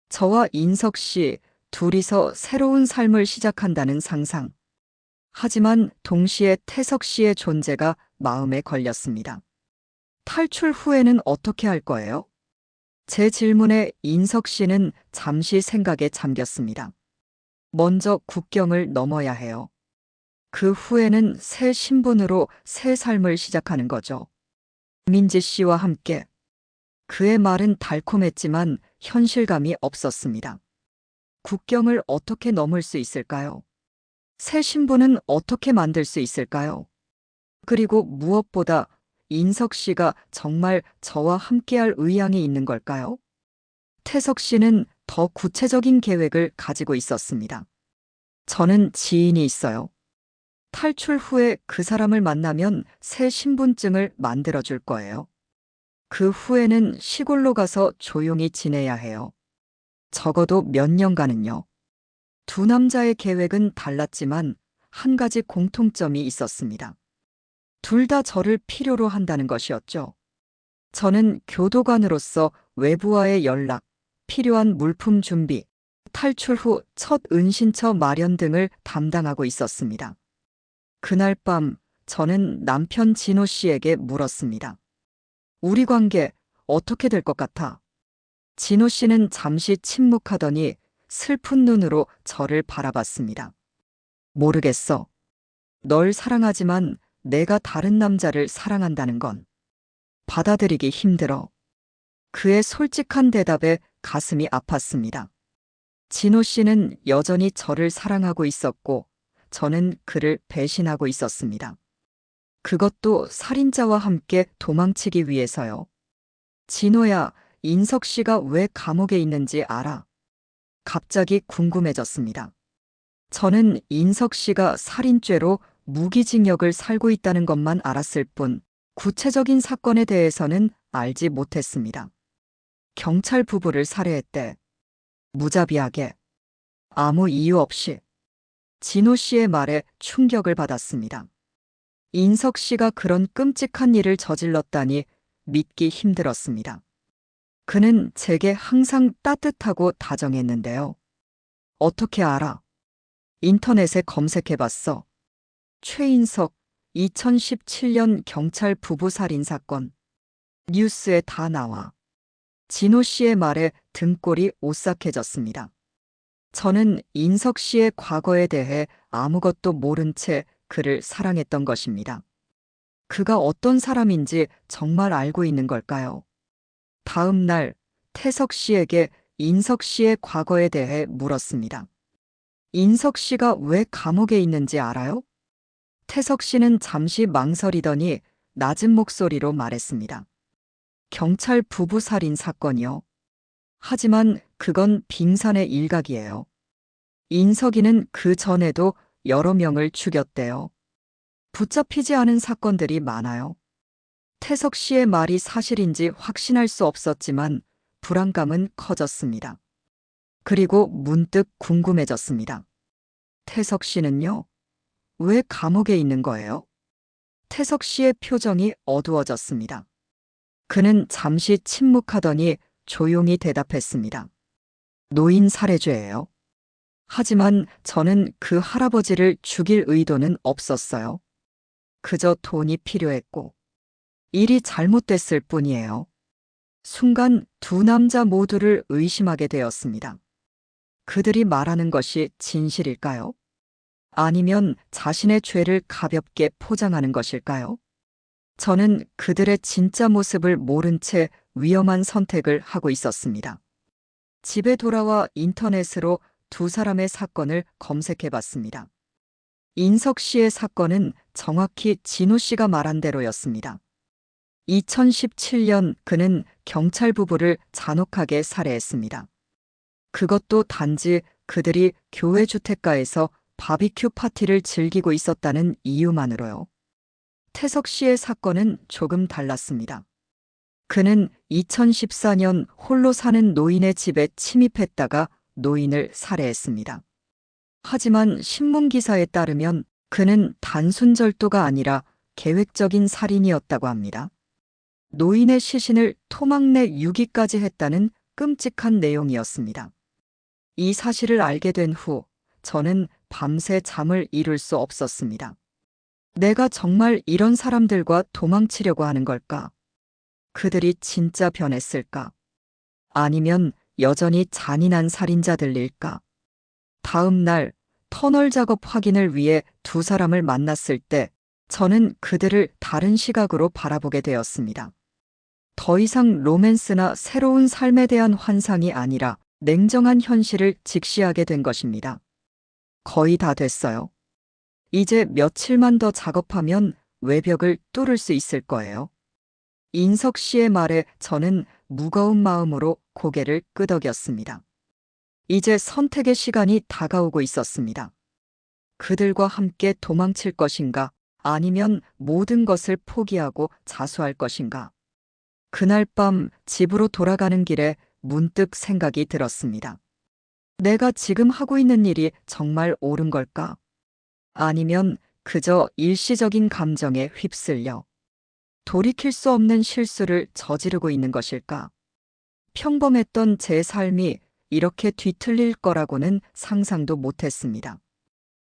저와 인석 씨 둘이서 새로운 삶을 시작한다는 상상. 하지만 동시에 태석 씨의 존재가 마음에 걸렸습니다. 탈출 후에는 어떻게 할 거예요? 제 질문에 인석 씨는 잠시 생각에 잠겼습니다. 먼저 국경을 넘어야 해요. 그 후에는 새 신분으로 새 삶을 시작하는 거죠. 민지 씨와 함께. 그의 말은 달콤했지만 현실감이 없었습니다. 국경을 어떻게 넘을 수 있을까요? 새 신분은 어떻게 만들 수 있을까요? 그리고 무엇보다 인석 씨가 정말 저와 함께할 의향이 있는 걸까요? 태석 씨는 더 구체적인 계획을 가지고 있었습니다. 저는 지인이 있어요. 탈출 후에 그 사람을 만나면 새 신분증을 만들어 줄 거예요. 그 후에는 시골로 가서 조용히 지내야 해요. 적어도 몇 년간은요. 두 남자의 계획은 달랐지만 한 가지 공통점이 있었습니다. 둘 다 저를 필요로 한다는 것이었죠. 저는 교도관으로서 외부와의 연락, 필요한 물품 준비, 탈출 후 첫 은신처 마련 등을 담당하고 있었습니다. 그날 밤 저는 남편 진호 씨에게 물었습니다. 우리 관계 어떻게 될 것 같아? 진호 씨는 잠시 침묵하더니 슬픈 눈으로 저를 바라봤습니다. 모르겠어. 널 사랑하지만 내가 다른 남자를 사랑한다는 건 받아들이기 힘들어. 그의 솔직한 대답에 가슴이 아팠습니다. 진호 씨는 여전히 저를 사랑하고 있었고 저는 그를 배신하고 있었습니다. 그것도 살인자와 함께 도망치기 위해서요. 진호야, 인석 씨가 왜 감옥에 있는지 알아? 갑자기 궁금해졌습니다. 저는 인석 씨가 살인죄로 무기징역을 살고 있다는 것만 알았을 뿐 구체적인 사건에 대해서는 알지 못했습니다. 경찰 부부를 살해했대. 무자비하게. 아무 이유 없이. 진호 씨의 말에 충격을 받았습니다. 인석 씨가 그런 끔찍한 일을 저질렀다니 믿기 힘들었습니다. 그는 제게 항상 따뜻하고 다정했는데요. 어떻게 알아? 인터넷에 검색해봤어. 최인석, 2017년 경찰 부부 살인 사건. 뉴스에 다 나와. 진호 씨의 말에 등골이 오싹해졌습니다. 저는 인석 씨의 과거에 대해 아무것도 모른 채 그를 사랑했던 것입니다. 그가 어떤 사람인지 정말 알고 있는 걸까요? 다음 날 태석 씨에게 인석 씨의 과거에 대해 물었습니다. 인석 씨가 왜 감옥에 있는지 알아요? 태석 씨는 잠시 망설이더니 낮은 목소리로 말했습니다. 경찰 부부 살인 사건이요. 하지만 그건 빙산의 일각이에요. 인석이는 그 전에도 여러 명을 죽였대요. 붙잡히지 않은 사건들이 많아요. 태석 씨의 말이 사실인지 확신할 수 없었지만 불안감은 커졌습니다. 그리고 문득 궁금해졌습니다. 태석 씨는요? 왜 감옥에 있는 거예요? 태석 씨의 표정이 어두워졌습니다. 그는 잠시 침묵하더니 조용히 대답했습니다. 노인 살해죄예요. 하지만 저는 그 할아버지를 죽일 의도는 없었어요. 그저 돈이 필요했고 일이 잘못됐을 뿐이에요. 순간 두 남자 모두를 의심하게 되었습니다. 그들이 말하는 것이 진실일까요? 아니면 자신의 죄를 가볍게 포장하는 것일까요? 저는 그들의 진짜 모습을 모른 채 위험한 선택을 하고 있었습니다. 집에 돌아와 인터넷으로 두 사람의 사건을 검색해 봤습니다. 인석 씨의 사건은 정확히 진호 씨가 말한 대로였습니다. 2017년 그는 경찰 부부를 잔혹하게 살해했습니다. 그것도 단지 그들이 교회 주택가에서 바비큐 파티를 즐기고 있었다는 이유만으로요. 태석 씨의 사건은 조금 달랐습니다. 그는 2014년 홀로 사는 노인의 집에 침입했다가 노인을 살해했습니다. 하지만 신문기사에 따르면 그는 단순 절도가 아니라 계획적인 살인이었다고 합니다. 노인의 시신을 토막 내 유기까지 했다는 끔찍한 내용이었습니다. 이 사실을 알게 된 후 저는 밤새 잠을 이룰 수 없었습니다. 내가 정말 이런 사람들과 도망치려고 하는 걸까? 그들이 진짜 변했을까? 아니면 여전히 잔인한 살인자들일까? 다음 날 터널 작업 확인을 위해 두 사람을 만났을 때 저는 그들을 다른 시각으로 바라보게 되었습니다. 더 이상 로맨스나 새로운 삶에 대한 환상이 아니라 냉정한 현실을 직시하게 된 것입니다. 거의 다 됐어요. 이제 며칠만 더 작업하면 외벽을 뚫을 수 있을 거예요. 인석 씨의 말에 저는 무거운 마음으로 고개를 끄덕였습니다. 이제 선택의 시간이 다가오고 있었습니다. 그들과 함께 도망칠 것인가, 아니면 모든 것을 포기하고 자수할 것인가. 그날 밤 집으로 돌아가는 길에 문득 생각이 들었습니다. 내가 지금 하고 있는 일이 정말 옳은 걸까? 아니면 그저 일시적인 감정에 휩쓸려 돌이킬 수 없는 실수를 저지르고 있는 것일까? 평범했던 제 삶이 이렇게 뒤틀릴 거라고는 상상도 못했습니다.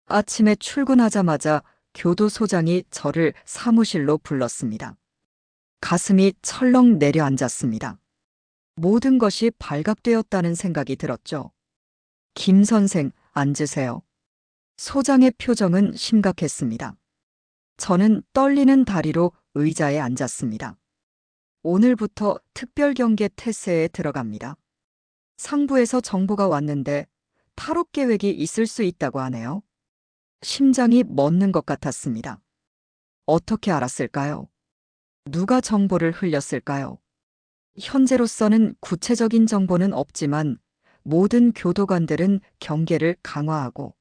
아침에 출근하자마자 교도소장이 저를 사무실로 불렀습니다. 가슴이 철렁 내려앉았습니다. 모든 것이 발각되었다는 생각이 들었죠. 김 선생, 앉으세요. 소장의 표정은 심각했습니다. 저는 떨리는 다리로 의자에 앉았습니다. 오늘부터 특별경계 태세에 들어갑니다. 상부에서 정보가 왔는데 탈옥 계획이 있을 수 있다고 하네요. 심장이 멎는 것 같았습니다. 어떻게 알았을까요? 누가 정보를 흘렸을까요? 현재로서는 구체적인 정보는 없지만 모든 교도관들은 경계를 강화하고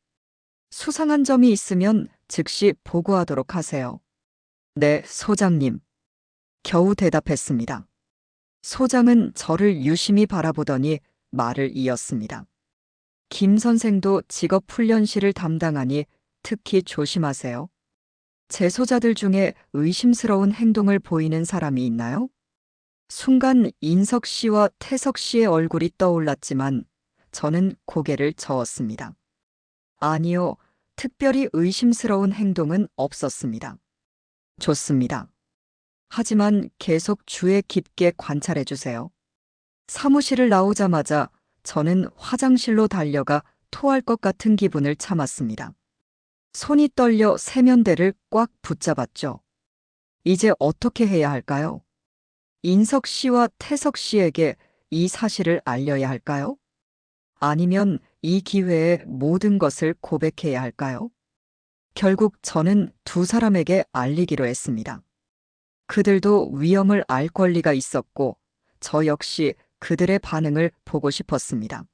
수상한 점이 있으면 즉시 보고하도록 하세요. 네, 소장님. 겨우 대답했습니다. 소장은 저를 유심히 바라보더니 말을 이었습니다. 김 선생도 직업훈련실을 담당하니 특히 조심하세요. 재소자들 중에 의심스러운 행동을 보이는 사람이 있나요? 순간 인석 씨와 태석 씨의 얼굴이 떠올랐지만 저는 고개를 저었습니다. 아니요, 특별히 의심스러운 행동은 없었습니다. 좋습니다. 하지만 계속 주의 깊게 관찰해 주세요. 사무실을 나오자마자 저는 화장실로 달려가 토할 것 같은 기분을 참았습니다. 손이 떨려 세면대를 꽉 붙잡았죠. 이제 어떻게 해야 할까요? 인석 씨와 태석 씨에게 이 사실을 알려야 할까요? 아니면 이 기회에 모든 것을 고백해야 할까요? 결국 저는 두 사람에게 알리기로 했습니다. 그들도 위험을 알 권리가 있었고 저 역시 그들의 반응을 보고 싶었습니다.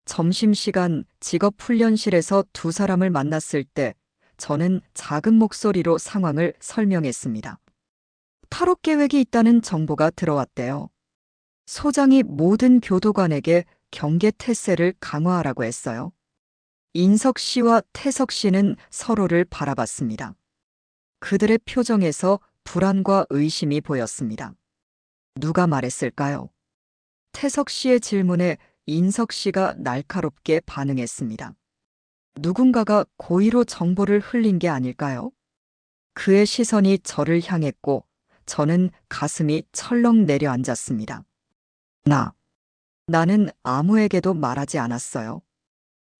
점심시간 직업훈련실에서 두 사람을 만났을 때 저는 작은 목소리로 상황을 설명했습니다. 탈옥 계획이 있다는 정보가 들어왔대요. 소장이 모든 교도관에게 경계 태세를 강화하라고 했어요. 인석 씨와 태석 씨는 서로를 바라봤습니다. 그들의 표정에서 불안과 의심이 보였습니다. 누가 말했을까요? 태석 씨의 질문에 인석 씨가 날카롭게 반응했습니다. 누군가가 고의로 정보를 흘린 게 아닐까요? 그의 시선이 저를 향했고 저는 가슴이 철렁 내려앉았습니다. 나는 아무에게도 말하지 않았어요.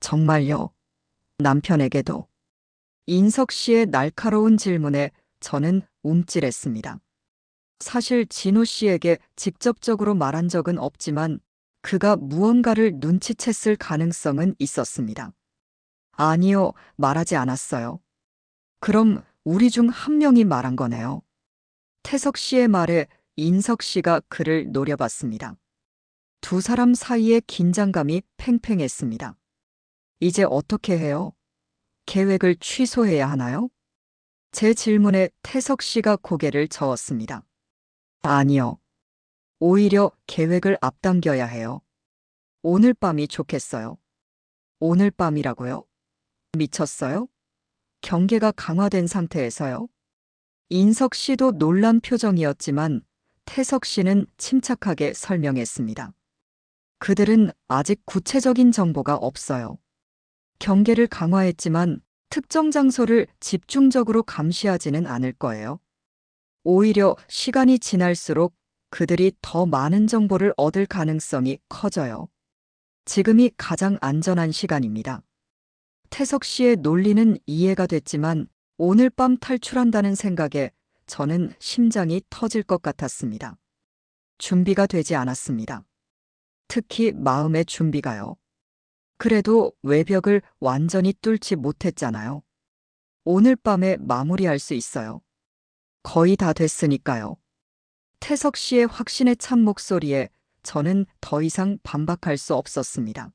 정말요? 남편에게도. 인석 씨의 날카로운 질문에 저는 움찔했습니다. 사실 진호 씨에게 직접적으로 말한 적은 없지만 그가 무언가를 눈치챘을 가능성은 있었습니다. 아니요, 말하지 않았어요. 그럼 우리 중 한 명이 말한 거네요. 태석 씨의 말에 인석 씨가 그를 노려봤습니다. 두 사람 사이의 긴장감이 팽팽했습니다. 이제 어떻게 해요? 계획을 취소해야 하나요? 제 질문에 태석 씨가 고개를 저었습니다. 아니요. 오히려 계획을 앞당겨야 해요. 오늘 밤이 좋겠어요. 오늘 밤이라고요? 미쳤어요? 경계가 강화된 상태에서요? 인석 씨도 놀란 표정이었지만 태석 씨는 침착하게 설명했습니다. 그들은 아직 구체적인 정보가 없어요. 경계를 강화했지만 특정 장소를 집중적으로 감시하지는 않을 거예요. 오히려 시간이 지날수록 그들이 더 많은 정보를 얻을 가능성이 커져요. 지금이 가장 안전한 시간입니다. 태석 씨의 논리는 이해가 됐지만 오늘 밤 탈출한다는 생각에 저는 심장이 터질 것 같았습니다. 준비가 되지 않았습니다. 특히 마음의 준비가요. 그래도 외벽을 완전히 뚫지 못했잖아요. 오늘 밤에 마무리할 수 있어요. 거의 다 됐으니까요. 태석 씨의 확신에 찬 목소리에 저는 더 이상 반박할 수 없었습니다.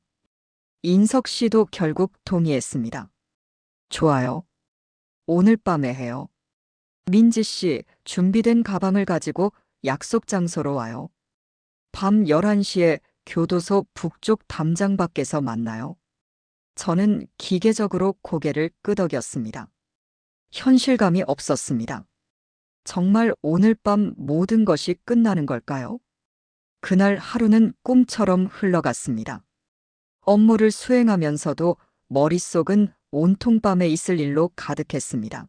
인석 씨도 결국 동의했습니다. 좋아요. 오늘 밤에 해요. 민지 씨, 준비된 가방을 가지고 약속 장소로 와요. 밤 11시에 교도소 북쪽 담장 밖에서 만나요. 저는 기계적으로 고개를 끄덕였습니다. 현실감이 없었습니다. 정말 오늘 밤 모든 것이 끝나는 걸까요? 그날 하루는 꿈처럼 흘러갔습니다. 업무를 수행하면서도 머릿속은 온통 밤에 있을 일로 가득했습니다.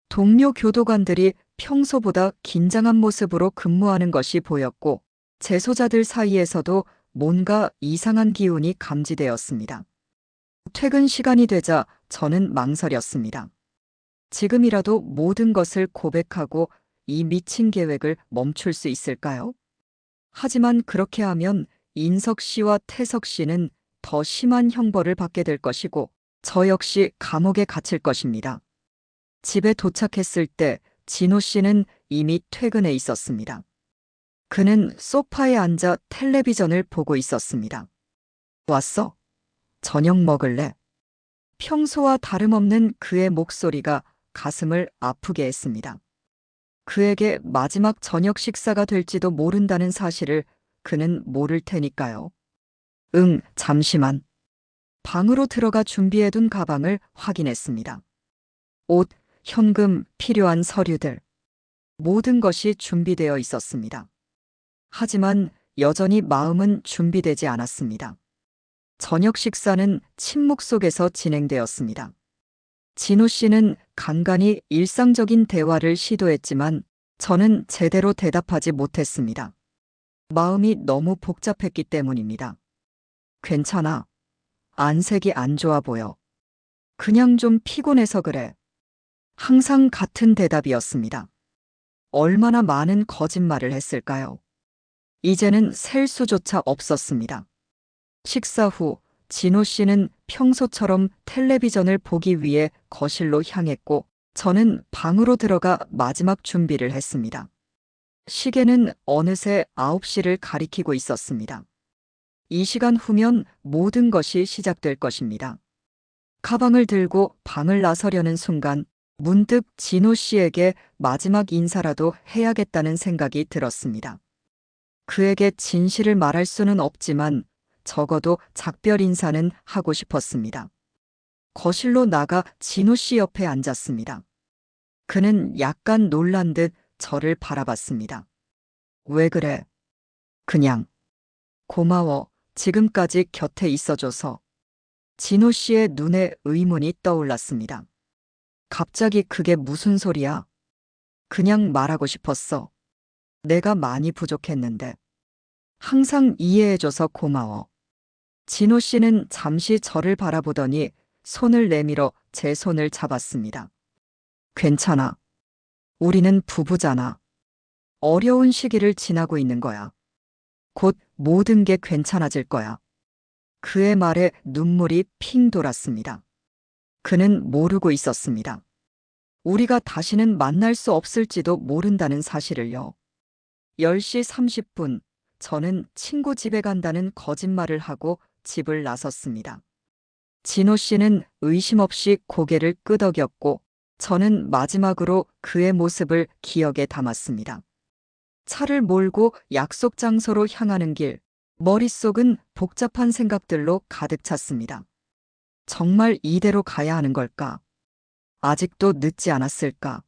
동료 교도관들이 평소보다 긴장한 모습으로 근무하는 것이 보였고, 재소자들 사이에서도 뭔가 이상한 기운이 감지되었습니다. 퇴근 시간이 되자 저는 망설였습니다. 지금이라도 모든 것을 고백하고 이 미친 계획을 멈출 수 있을까요? 하지만 그렇게 하면 인석 씨와 태석 씨는 더 심한 형벌을 받게 될 것이고 저 역시 감옥에 갇힐 것입니다. 집에 도착했을 때 진호 씨는 이미 퇴근해 있었습니다. 그는 소파에 앉아 텔레비전을 보고 있었습니다. 왔어? 저녁 먹을래? 평소와 다름없는 그의 목소리가 가슴을 아프게 했습니다. 그에게 마지막 저녁 식사가 될지도 모른다는 사실을 그는 모를 테니까요. 응, 잠시만. 방으로 들어가 준비해둔 가방을 확인했습니다. 옷, 현금, 필요한 서류들. 모든 것이 준비되어 있었습니다. 하지만 여전히 마음은 준비되지 않았습니다. 저녁 식사는 침묵 속에서 진행되었습니다. 진호 씨는 간간히 일상적인 대화를 시도했지만 저는 제대로 대답하지 못했습니다. 마음이 너무 복잡했기 때문입니다. 괜찮아. 안색이 안 좋아 보여. 그냥 좀 피곤해서 그래. 항상 같은 대답이었습니다. 얼마나 많은 거짓말을 했을까요? 이제는 셀 수조차 없었습니다. 식사 후 진호 씨는 평소처럼 텔레비전을 보기 위해 거실로 향했고 저는 방으로 들어가 마지막 준비를 했습니다. 시계는 어느새 9시를 가리키고 있었습니다. 이 시간 후면 모든 것이 시작될 것입니다. 가방을 들고 방을 나서려는 순간 문득 진호 씨에게 마지막 인사라도 해야겠다는 생각이 들었습니다. 그에게 진실을 말할 수는 없지만 적어도 작별 인사는 하고 싶었습니다. 거실로 나가 진호 씨 옆에 앉았습니다. 그는 약간 놀란 듯 저를 바라봤습니다. 왜 그래? 그냥. 고마워. 지금까지 곁에 있어줘서. 진호 씨의 눈에 의문이 떠올랐습니다. 갑자기 그게 무슨 소리야? 그냥 말하고 싶었어. 내가 많이 부족했는데. 항상 이해해줘서 고마워. 진호 씨는 잠시 저를 바라보더니 손을 내밀어 제 손을 잡았습니다. 괜찮아. 우리는 부부잖아. 어려운 시기를 지나고 있는 거야. 곧 모든 게 괜찮아질 거야. 그의 말에 눈물이 핑 돌았습니다. 그는 모르고 있었습니다. 우리가 다시는 만날 수 없을지도 모른다는 사실을요. 10시 30분, 저는 친구 집에 간다는 거짓말을 하고 집을 나섰습니다. 진호 씨는 의심 없이 고개를 끄덕였고 저는 마지막으로 그의 모습을 기억에 담았습니다. 차를 몰고 약속 장소로 향하는 길, 머릿속은 복잡한 생각들로 가득 찼습니다. 정말 이대로 가야 하는 걸까? 아직도 늦지 않았을까?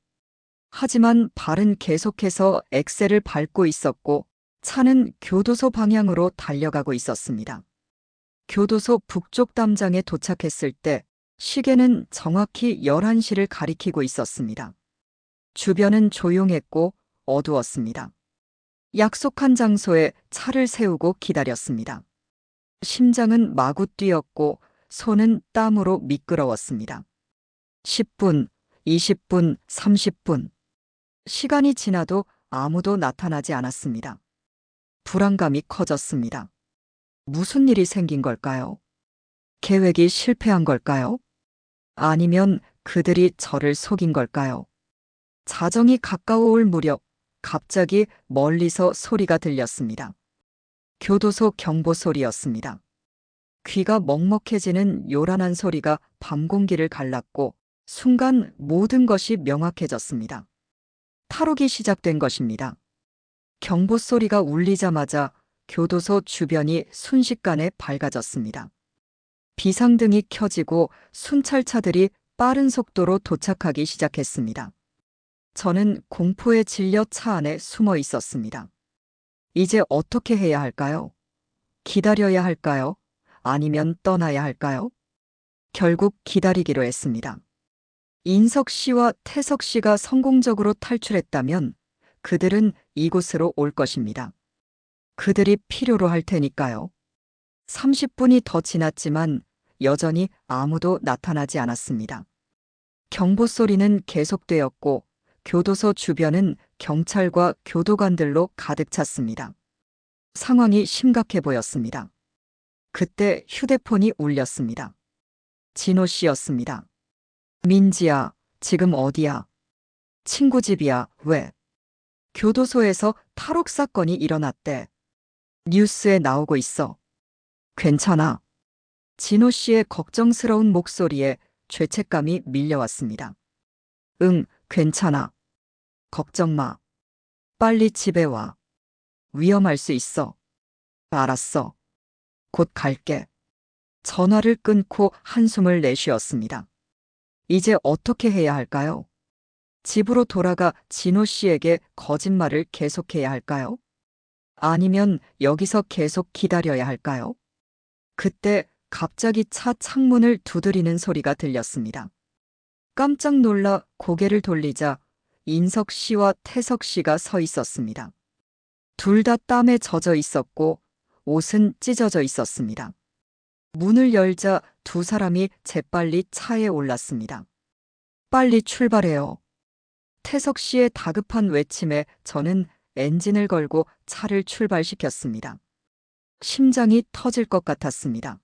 하지만 발은 계속해서 엑셀을 밟고 있었고 차는 교도소 방향으로 달려가고 있었습니다. 교도소 북쪽 담장에 도착했을 때 시계는 정확히 11시를 가리키고 있었습니다. 주변은 조용했고 어두웠습니다. 약속한 장소에 차를 세우고 기다렸습니다. 심장은 마구 뛰었고 손은 땀으로 미끄러웠습니다. 10분, 20분, 30분. 시간이 지나도 아무도 나타나지 않았습니다. 불안감이 커졌습니다. 무슨 일이 생긴 걸까요? 계획이 실패한 걸까요? 아니면 그들이 저를 속인 걸까요? 자정이 가까워올 무렵 갑자기 멀리서 소리가 들렸습니다. 교도소 경보 소리였습니다. 귀가 먹먹해지는 요란한 소리가 밤 공기를 갈랐고 순간 모든 것이 명확해졌습니다. 탈옥이 시작된 것입니다. 경보 소리가 울리자마자 교도소 주변이 순식간에 밝아졌습니다. 비상등이 켜지고 순찰차들이 빠른 속도로 도착하기 시작했습니다. 저는 공포에 질려 차 안에 숨어 있었습니다. 이제 어떻게 해야 할까요? 기다려야 할까요? 아니면 떠나야 할까요? 결국 기다리기로 했습니다. 인석 씨와 태석 씨가 성공적으로 탈출했다면 그들은 이곳으로 올 것입니다. 그들이 필요로 할 테니까요. 30분이 더 지났지만 여전히 아무도 나타나지 않았습니다. 경보 소리는 계속되었고 교도소 주변은 경찰과 교도관들로 가득 찼습니다. 상황이 심각해 보였습니다. 그때 휴대폰이 울렸습니다. 진호 씨였습니다. 민지야, 지금 어디야? 친구 집이야, 왜? 교도소에서 탈옥 사건이 일어났대. 뉴스에 나오고 있어. 괜찮아. 진호 씨의 걱정스러운 목소리에 죄책감이 밀려왔습니다. 응, 괜찮아. 걱정 마. 빨리 집에 와. 위험할 수 있어. 알았어. 곧 갈게. 전화를 끊고 한숨을 내쉬었습니다. 이제 어떻게 해야 할까요? 집으로 돌아가 진호 씨에게 거짓말을 계속해야 할까요? 아니면 여기서 계속 기다려야 할까요? 그때 갑자기 차 창문을 두드리는 소리가 들렸습니다. 깜짝 놀라 고개를 돌리자 인석 씨와 태석 씨가 서 있었습니다. 둘 다 땀에 젖어 있었고 옷은 찢어져 있었습니다. 문을 열자 두 사람이 재빨리 차에 올랐습니다. 빨리 출발해요. 태석 씨의 다급한 외침에 저는 엔진을 걸고 차를 출발시켰습니다. 심장이 터질 것 같았습니다.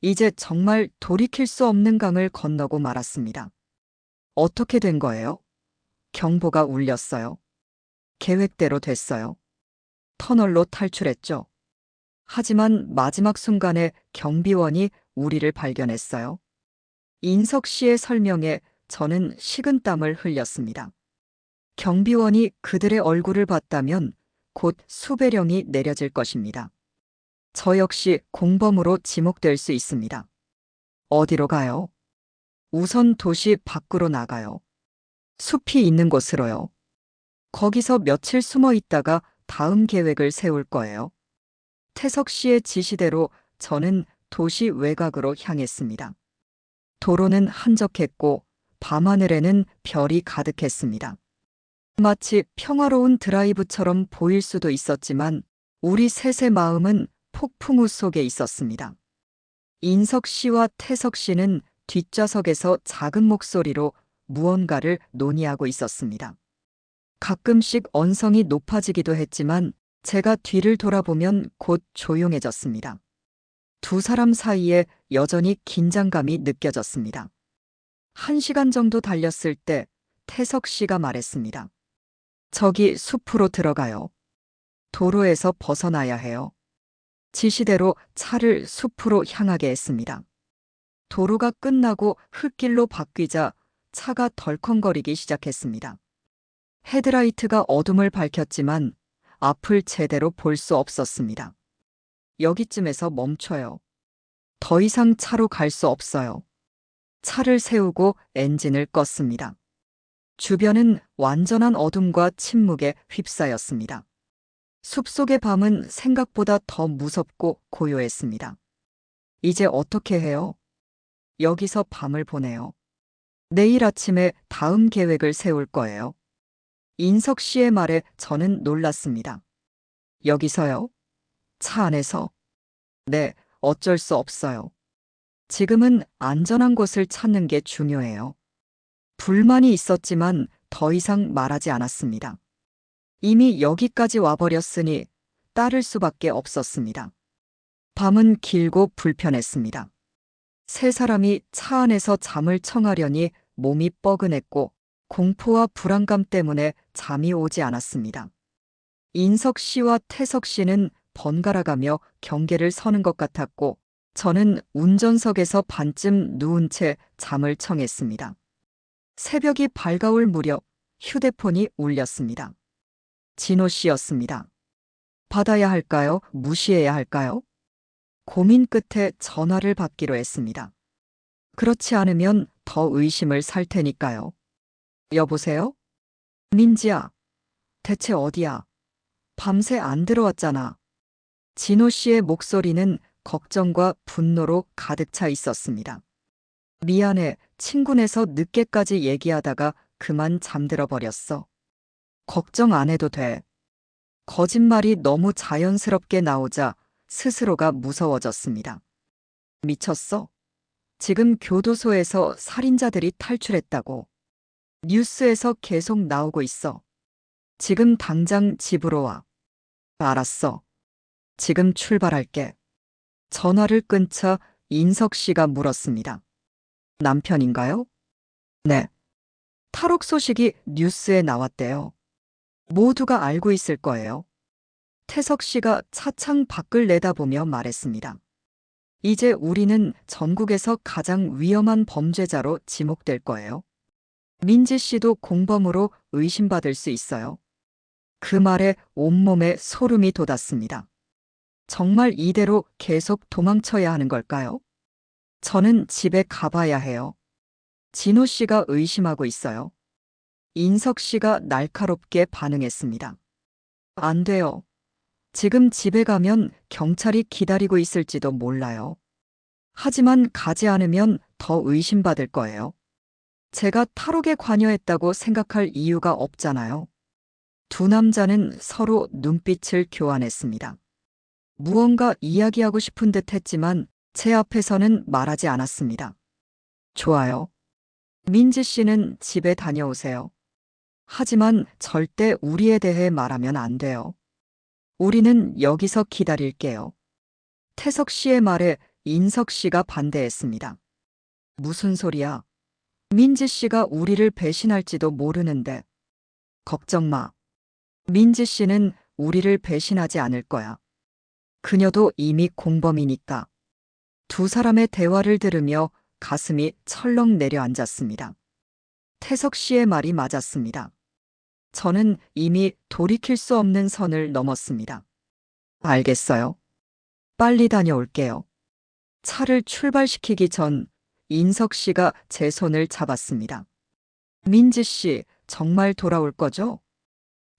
이제 정말 돌이킬 수 없는 강을 건너고 말았습니다. 어떻게 된 거예요? 경보가 울렸어요. 계획대로 됐어요. 터널로 탈출했죠. 하지만 마지막 순간에 경비원이 우리를 발견했어요. 인석 씨의 설명에 저는 식은땀을 흘렸습니다. 경비원이 그들의 얼굴을 봤다면 곧 수배령이 내려질 것입니다. 저 역시 공범으로 지목될 수 있습니다. 어디로 가요? 우선 도시 밖으로 나가요. 숲이 있는 곳으로요. 거기서 며칠 숨어 있다가 다음 계획을 세울 거예요. 태석 씨의 지시대로 저는 도시 외곽으로 향했습니다. 도로는 한적했고 밤하늘에는 별이 가득했습니다. 마치 평화로운 드라이브처럼 보일 수도 있었지만 우리 셋의 마음은 폭풍우 속에 있었습니다. 인석 씨와 태석 씨는 뒷좌석에서 작은 목소리로 무언가를 논의하고 있었습니다. 가끔씩 언성이 높아지기도 했지만 제가 뒤를 돌아보면 곧 조용해졌습니다. 두 사람 사이에 여전히 긴장감이 느껴졌습니다. 1시간 정도 달렸을 때 태석 씨가 말했습니다. 저기 숲으로 들어가요. 도로에서 벗어나야 해요. 지시대로 차를 숲으로 향하게 했습니다. 도로가 끝나고 흙길로 바뀌자 차가 덜컹거리기 시작했습니다. 헤드라이트가 어둠을 밝혔지만 앞을 제대로 볼 수 없었습니다. 여기쯤에서 멈춰요. 더 이상 차로 갈 수 없어요. 차를 세우고 엔진을 껐습니다. 주변은 완전한 어둠과 침묵에 휩싸였습니다. 숲속의 밤은 생각보다 더 무섭고 고요했습니다. 이제 어떻게 해요? 여기서 밤을 보내요. 내일 아침에 다음 계획을 세울 거예요. 인석 씨의 말에 저는 놀랐습니다. 여기서요? 차 안에서? 네, 어쩔 수 없어요. 지금은 안전한 곳을 찾는 게 중요해요. 불만이 있었지만 더 이상 말하지 않았습니다. 이미 여기까지 와버렸으니 따를 수밖에 없었습니다. 밤은 길고 불편했습니다. 세 사람이 차 안에서 잠을 청하려니 몸이 뻐근했고 공포와 불안감 때문에 잠이 오지 않았습니다. 인석 씨와 태석 씨는 번갈아가며 경계를 서는 것 같았고 저는 운전석에서 반쯤 누운 채 잠을 청했습니다. 새벽이 밝아올 무렵 휴대폰이 울렸습니다. 진호 씨였습니다. 받아야 할까요? 무시해야 할까요? 고민 끝에 전화를 받기로 했습니다. 그렇지 않으면 더 의심을 살 테니까요. 여보세요? 민지야, 대체 어디야? 밤새 안 들어왔잖아. 진호 씨의 목소리는 걱정과 분노로 가득 차 있었습니다. 미안해, 친구네서 늦게까지 얘기하다가 그만 잠들어 버렸어. 걱정 안 해도 돼. 거짓말이 너무 자연스럽게 나오자 스스로가 무서워졌습니다. 미쳤어? 지금 교도소에서 살인자들이 탈출했다고. 뉴스에서 계속 나오고 있어. 지금 당장 집으로 와. 알았어. 지금 출발할게. 전화를 끊자 인석 씨가 물었습니다. 남편인가요? 네. 탈옥 소식이 뉴스에 나왔대요. 모두가 알고 있을 거예요. 태석 씨가 차창 밖을 내다보며 말했습니다. 이제 우리는 전국에서 가장 위험한 범죄자로 지목될 거예요. 민지 씨도 공범으로 의심받을 수 있어요. 그 말에 온몸에 소름이 돋았습니다. 정말 이대로 계속 도망쳐야 하는 걸까요? 저는 집에 가봐야 해요. 진호 씨가 의심하고 있어요. 인석 씨가 날카롭게 반응했습니다. 안 돼요. 지금 집에 가면 경찰이 기다리고 있을지도 몰라요. 하지만 가지 않으면 더 의심받을 거예요. 제가 탈옥에 관여했다고 생각할 이유가 없잖아요. 두 남자는 서로 눈빛을 교환했습니다. 무언가 이야기하고 싶은 듯 했지만 제 앞에서는 말하지 않았습니다. 좋아요. 민지 씨는 집에 다녀오세요. 하지만 절대 우리에 대해 말하면 안 돼요. 우리는 여기서 기다릴게요. 태석 씨의 말에 인석 씨가 반대했습니다. 무슨 소리야? 민지 씨가 우리를 배신할지도 모르는데. 걱정 마. 민지 씨는 우리를 배신하지 않을 거야. 그녀도 이미 공범이니까. 두 사람의 대화를 들으며 가슴이 철렁 내려앉았습니다. 태석 씨의 말이 맞았습니다. 저는 이미 돌이킬 수 없는 선을 넘었습니다. 알겠어요. 빨리 다녀올게요. 차를 출발시키기 전 인석 씨가 제 손을 잡았습니다. 민지 씨, 정말 돌아올 거죠?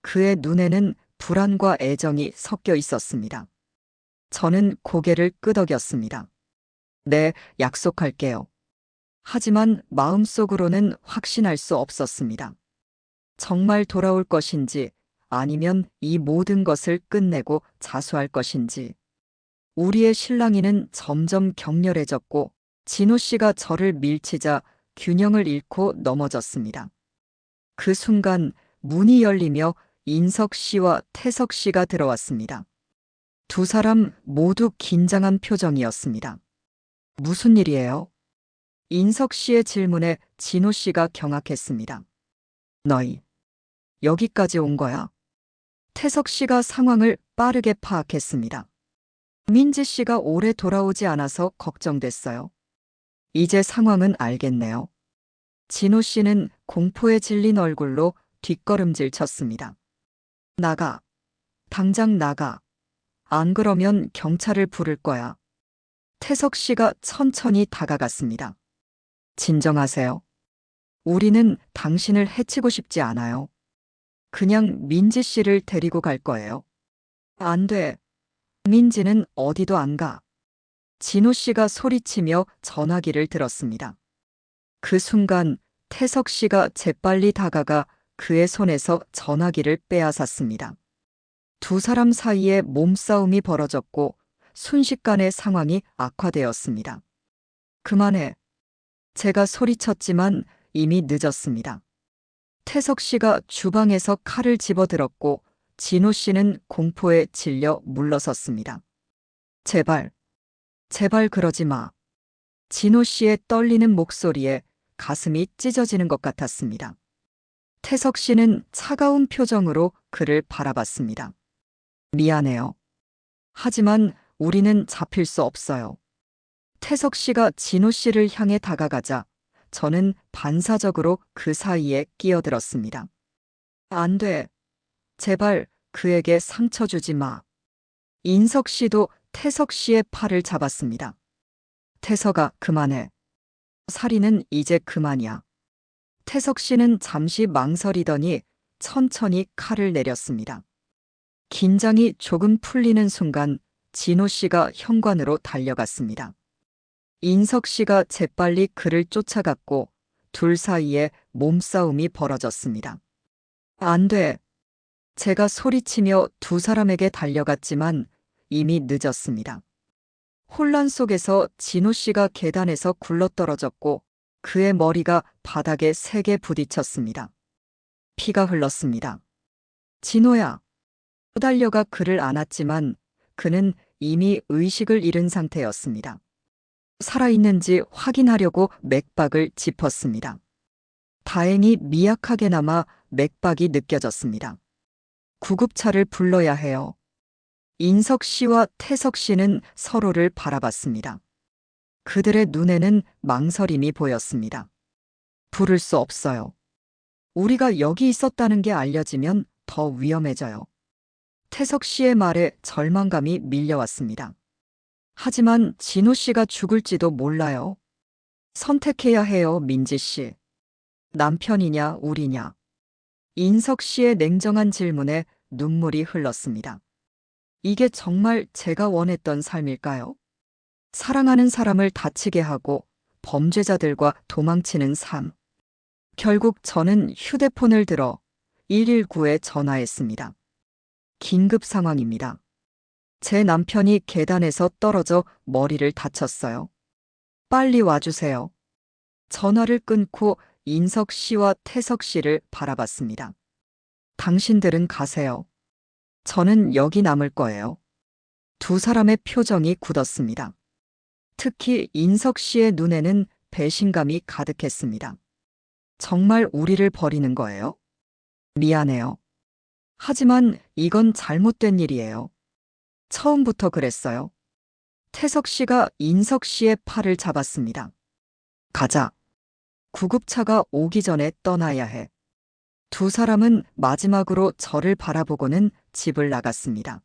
그의 눈에는 불안과 애정이 섞여 있었습니다. 저는 고개를 끄덕였습니다. 네, 약속할게요. 하지만 마음속으로는 확신할 수 없었습니다. 정말 돌아올 것인지 아니면 이 모든 것을 끝내고 자수할 것인지. 우리의 실랑이는 점점 격렬해졌고 진호 씨가 저를 밀치자 균형을 잃고 넘어졌습니다. 그 순간 문이 열리며 인석 씨와 태석 씨가 들어왔습니다. 두 사람 모두 긴장한 표정이었습니다. 무슨 일이에요? 인석 씨의 질문에 진호 씨가 경악했습니다. 너희, 여기까지 온 거야? 태석 씨가 상황을 빠르게 파악했습니다. 민지 씨가 오래 돌아오지 않아서 걱정됐어요. 이제 상황은 알겠네요. 진호 씨는 공포에 질린 얼굴로 뒷걸음질 쳤습니다. 나가. 당장 나가. 안 그러면 경찰을 부를 거야. 태석 씨가 천천히 다가갔습니다. 진정하세요. 우리는 당신을 해치고 싶지 않아요. 그냥 민지 씨를 데리고 갈 거예요. 안 돼. 민지는 어디도 안 가. 진호 씨가 소리치며 전화기를 들었습니다. 그 순간 태석 씨가 재빨리 다가가 그의 손에서 전화기를 빼앗았습니다. 두 사람 사이에 몸싸움이 벌어졌고 순식간에 상황이 악화되었습니다. 그만해. 제가 소리쳤지만 이미 늦었습니다. 태석 씨가 주방에서 칼을 집어들었고 진호 씨는 공포에 질려 물러섰습니다. 제발, 제발 그러지 마. 진호 씨의 떨리는 목소리에 가슴이 찢어지는 것 같았습니다. 태석 씨는 차가운 표정으로 그를 바라봤습니다. 미안해요. 하지만 우리는 잡힐 수 없어요. 태석 씨가 진호 씨를 향해 다가가자 저는 반사적으로 그 사이에 끼어들었습니다. 안 돼. 제발 그에게 상처 주지 마. 인석 씨도 태석 씨의 팔을 잡았습니다. 태석아, 그만해. 살인은 이제 그만이야. 태석 씨는 잠시 망설이더니 천천히 칼을 내렸습니다. 긴장이 조금 풀리는 순간 진호 씨가 현관으로 달려갔습니다. 인석 씨가 재빨리 그를 쫓아갔고 둘 사이에 몸싸움이 벌어졌습니다. 안 돼. 제가 소리치며 두 사람에게 달려갔지만 이미 늦었습니다. 혼란 속에서 진호 씨가 계단에서 굴러떨어졌고 그의 머리가 바닥에 세게 부딪혔습니다. 피가 흘렀습니다. 진호야. 달려가 그를 안았지만 그는 이미 의식을 잃은 상태였습니다. 살아있는지 확인하려고 맥박을 짚었습니다. 다행히 미약하게나마 맥박이 느껴졌습니다. 구급차를 불러야 해요. 인석 씨와 태석 씨는 서로를 바라봤습니다. 그들의 눈에는 망설임이 보였습니다. 부를 수 없어요. 우리가 여기 있었다는 게 알려지면 더 위험해져요. 태석 씨의 말에 절망감이 밀려왔습니다. 하지만 진호 씨가 죽을지도 몰라요. 선택해야 해요, 민지 씨. 남편이냐, 우리냐. 인석 씨의 냉정한 질문에 눈물이 흘렀습니다. 이게 정말 제가 원했던 삶일까요? 사랑하는 사람을 다치게 하고 범죄자들과 도망치는 삶. 결국 저는 휴대폰을 들어 119에 전화했습니다. 긴급 상황입니다. 제 남편이 계단에서 떨어져 머리를 다쳤어요. 빨리 와주세요. 전화를 끊고 인석 씨와 태석 씨를 바라봤습니다. 당신들은 가세요. 저는 여기 남을 거예요. 두 사람의 표정이 굳었습니다. 특히 인석 씨의 눈에는 배신감이 가득했습니다. 정말 우리를 버리는 거예요? 미안해요. 하지만 이건 잘못된 일이에요. 처음부터 그랬어요. 태석 씨가 인석 씨의 팔을 잡았습니다. 가자. 구급차가 오기 전에 떠나야 해. 두 사람은 마지막으로 저를 바라보고는 집을 나갔습니다.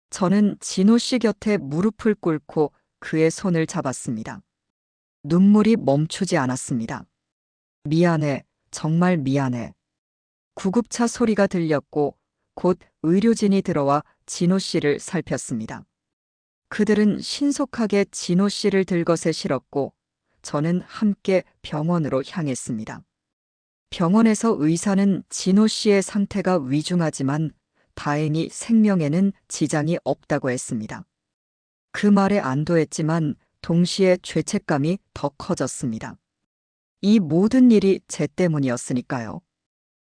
저는 진호 씨 곁에 무릎을 꿇고 그의 손을 잡았습니다. 눈물이 멈추지 않았습니다. 미안해, 정말 미안해. 구급차 소리가 들렸고 곧 의료진이 들어와 진호 씨를 살폈습니다. 그들은 신속하게 진호 씨를 들것에 실었고 저는 함께 병원으로 향했습니다. 병원에서 의사는 진호 씨의 상태가 위중하지만 다행히 생명에는 지장이 없다고 했습니다. 그 말에 안도했지만 동시에 죄책감이 더 커졌습니다. 이 모든 일이 제 때문이었으니까요.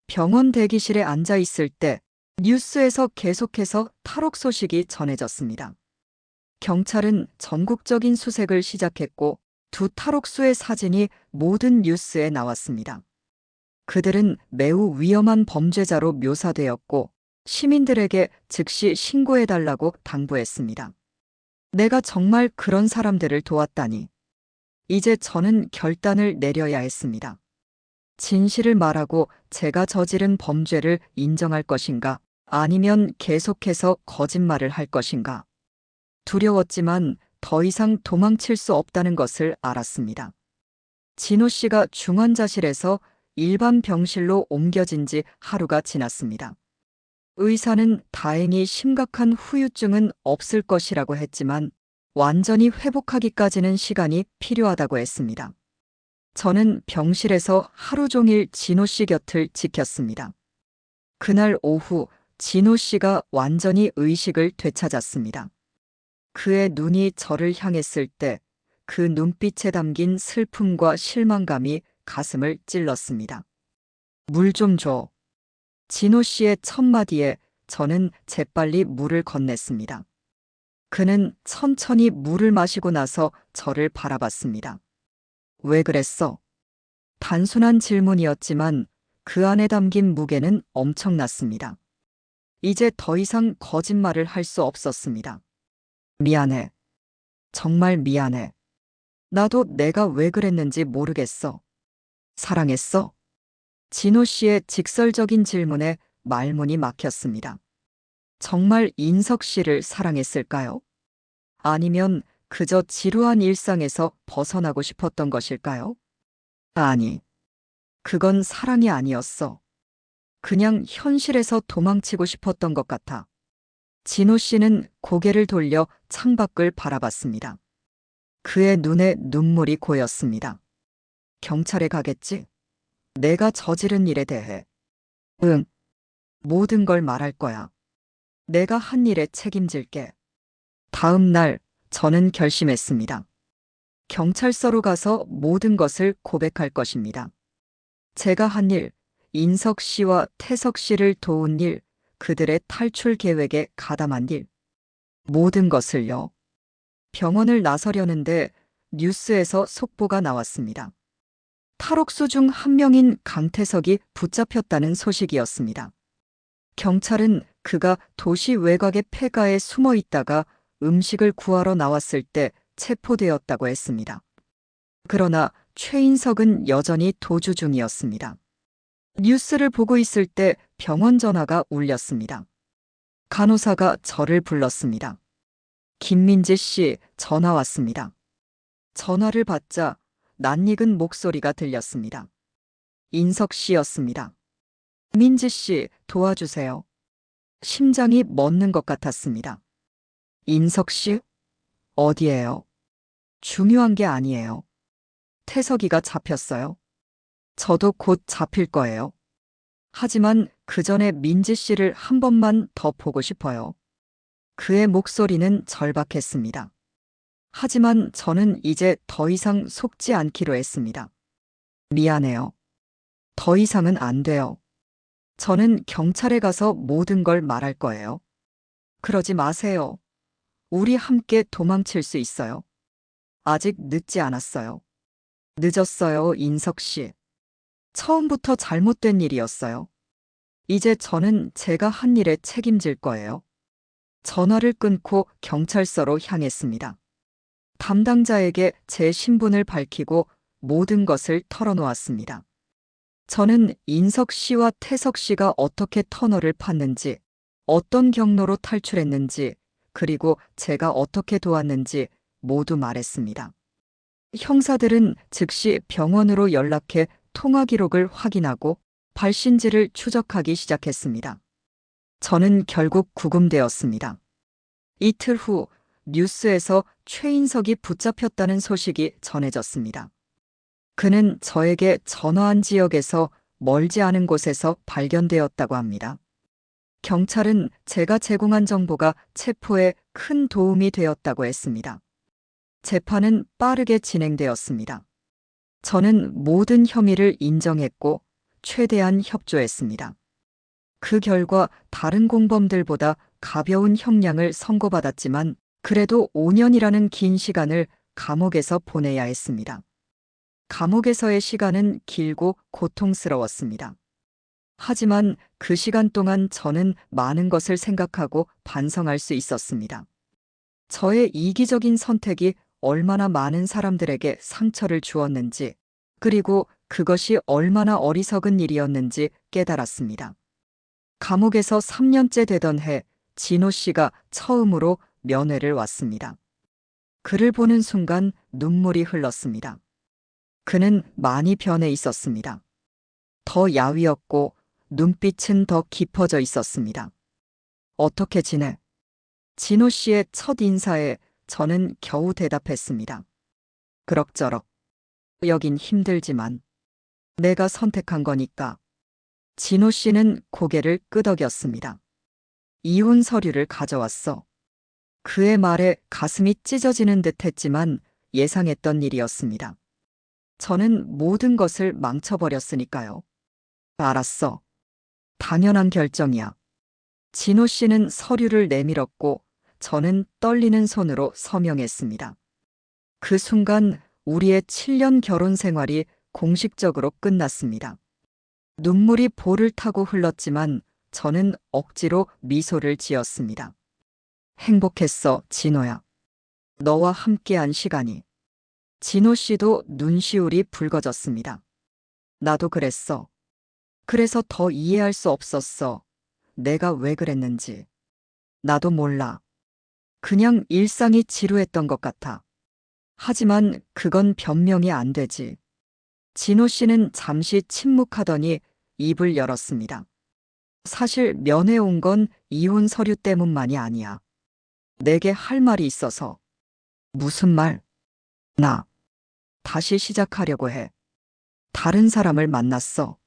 병원 대기실에 앉아 있을 때 뉴스에서 계속해서 탈옥 소식이 전해졌습니다. 경찰은 전국적인 수색을 시작했고 두 탈옥수의 사진이 모든 뉴스에 나왔습니다. 그들은 매우 위험한 범죄자로 묘사되었고 시민들에게 즉시 신고해달라고 당부했습니다. 내가 정말 그런 사람들을 도왔다니. 이제 저는 결단을 내려야 했습니다. 진실을 말하고 제가 저지른 범죄를 인정할 것인가, 아니면 계속해서 거짓말을 할 것인가. 두려웠지만 더 이상 도망칠 수 없다는 것을 알았습니다. 진호 씨가 중환자실에서 일반 병실로 옮겨진 지 하루가 지났습니다. 의사는 다행히 심각한 후유증은 없을 것이라고 했지만 완전히 회복하기까지는 시간이 필요하다고 했습니다. 저는 병실에서 하루 종일 진호 씨 곁을 지켰습니다. 그날 오후 진호 씨가 완전히 의식을 되찾았습니다. 그의 눈이 저를 향했을 때 그 눈빛에 담긴 슬픔과 실망감이 가슴을 찔렀습니다. 물 좀 줘. 진호 씨의 첫 마디에 저는 재빨리 물을 건넸습니다. 그는 천천히 물을 마시고 나서 저를 바라봤습니다. 왜 그랬어? 단순한 질문이었지만 그 안에 담긴 무게는 엄청났습니다. 이제 더 이상 거짓말을 할 수 없었습니다. 미안해. 정말 미안해. 나도 내가 왜 그랬는지 모르겠어. 사랑했어? 진호 씨의 직설적인 질문에 말문이 막혔습니다. 정말 인석 씨를 사랑했을까요? 아니면 그저 지루한 일상에서 벗어나고 싶었던 것일까요? 아니, 그건 사랑이 아니었어. 그냥 현실에서 도망치고 싶었던 것 같아. 진호 씨는 고개를 돌려 창밖을 바라봤습니다. 그의 눈에 눈물이 고였습니다. 경찰에 가겠지? 내가 저지른 일에 대해. 응, 모든 걸 말할 거야. 내가 한 일에 책임질게. 다음 날 저는 결심했습니다. 경찰서로 가서 모든 것을 고백할 것입니다. 제가 한 일, 인석 씨와 태석 씨를 도운 일, 그들의 탈출 계획에 가담한 일, 모든 것을요. 병원을 나서려는데 뉴스에서 속보가 나왔습니다. 탈옥수 중 한 명인 강태석이 붙잡혔다는 소식이었습니다. 경찰은 그가 도시 외곽의 폐가에 숨어 있다가 음식을 구하러 나왔을 때 체포되었다고 했습니다. 그러나 최인석은 여전히 도주 중이었습니다. 뉴스를 보고 있을 때 병원 전화가 울렸습니다. 간호사가 저를 불렀습니다. 김민지 씨, 전화 왔습니다. 전화를 받자 낯익은 목소리가 들렸습니다. 인석 씨였습니다. 민지 씨, 도와주세요. 심장이 멎는 것 같았습니다. 인석 씨? 어디에요? 중요한 게 아니에요. 태석이가 잡혔어요. 저도 곧 잡힐 거예요. 하지만 그 전에 민지 씨를 한 번만 더 보고 싶어요. 그의 목소리는 절박했습니다. 하지만 저는 이제 더 이상 속지 않기로 했습니다. 미안해요. 더 이상은 안 돼요. 저는 경찰에 가서 모든 걸 말할 거예요. 그러지 마세요. 우리 함께 도망칠 수 있어요. 아직 늦지 않았어요. 늦었어요, 인석 씨. 처음부터 잘못된 일이었어요. 이제 저는 제가 한 일에 책임질 거예요. 전화를 끊고 경찰서로 향했습니다. 담당자에게 제 신분을 밝히고 모든 것을 털어놓았습니다. 저는 인석 씨와 태석 씨가 어떻게 터널을 팠는지, 어떤 경로로 탈출했는지, 그리고 제가 어떻게 도왔는지 모두 말했습니다. 형사들은 즉시 병원으로 연락해 통화 기록을 확인하고 발신지를 추적하기 시작했습니다. 저는 결국 구금되었습니다. 이틀 후 뉴스에서 최인석이 붙잡혔다는 소식이 전해졌습니다. 그는 저에게 전화한 지역에서 멀지 않은 곳에서 발견되었다고 합니다. 경찰은 제가 제공한 정보가 체포에 큰 도움이 되었다고 했습니다. 재판은 빠르게 진행되었습니다. 저는 모든 혐의를 인정했고 최대한 협조했습니다. 그 결과 다른 공범들보다 가벼운 형량을 선고받았지만 그래도 5년이라는 긴 시간을 감옥에서 보내야 했습니다. 감옥에서의 시간은 길고 고통스러웠습니다. 하지만 그 시간 동안 저는 많은 것을 생각하고 반성할 수 있었습니다. 저의 이기적인 선택이 얼마나 많은 사람들에게 상처를 주었는지, 그리고 그것이 얼마나 어리석은 일이었는지 깨달았습니다. 감옥에서 3년째 되던 해, 진호 씨가 처음으로 면회를 왔습니다. 그를 보는 순간 눈물이 흘렀습니다. 그는 많이 변해 있었습니다. 더 야위었고 눈빛은 더 깊어져 있었습니다. 어떻게 지내? 진호 씨의 첫 인사에 저는 겨우 대답했습니다. 그럭저럭. 여긴 힘들지만 내가 선택한 거니까. 진호 씨는 고개를 끄덕였습니다. 이혼 서류를 가져왔어. 그의 말에 가슴이 찢어지는 듯 했지만 예상했던 일이었습니다. 저는 모든 것을 망쳐버렸으니까요. 알았어. 당연한 결정이야. 진호 씨는 서류를 내밀었고 저는 떨리는 손으로 서명했습니다. 그 순간 우리의 7년 결혼 생활이 공식적으로 끝났습니다. 눈물이 볼을 타고 흘렀지만 저는 억지로 미소를 지었습니다. 행복했어, 진호야. 너와 함께한 시간이. 진호 씨도 눈시울이 붉어졌습니다. 나도 그랬어. 그래서 더 이해할 수 없었어. 내가 왜 그랬는지. 나도 몰라. 그냥 일상이 지루했던 것 같아. 하지만 그건 변명이 안 되지. 진호 씨는 잠시 침묵하더니 입을 열었습니다. 사실 면회 온 건 이혼 서류 때문만이 아니야. 내게 할 말이 있어서. 무슨 말? 나 다시 시작하려고 해. 다른 사람을 만났어.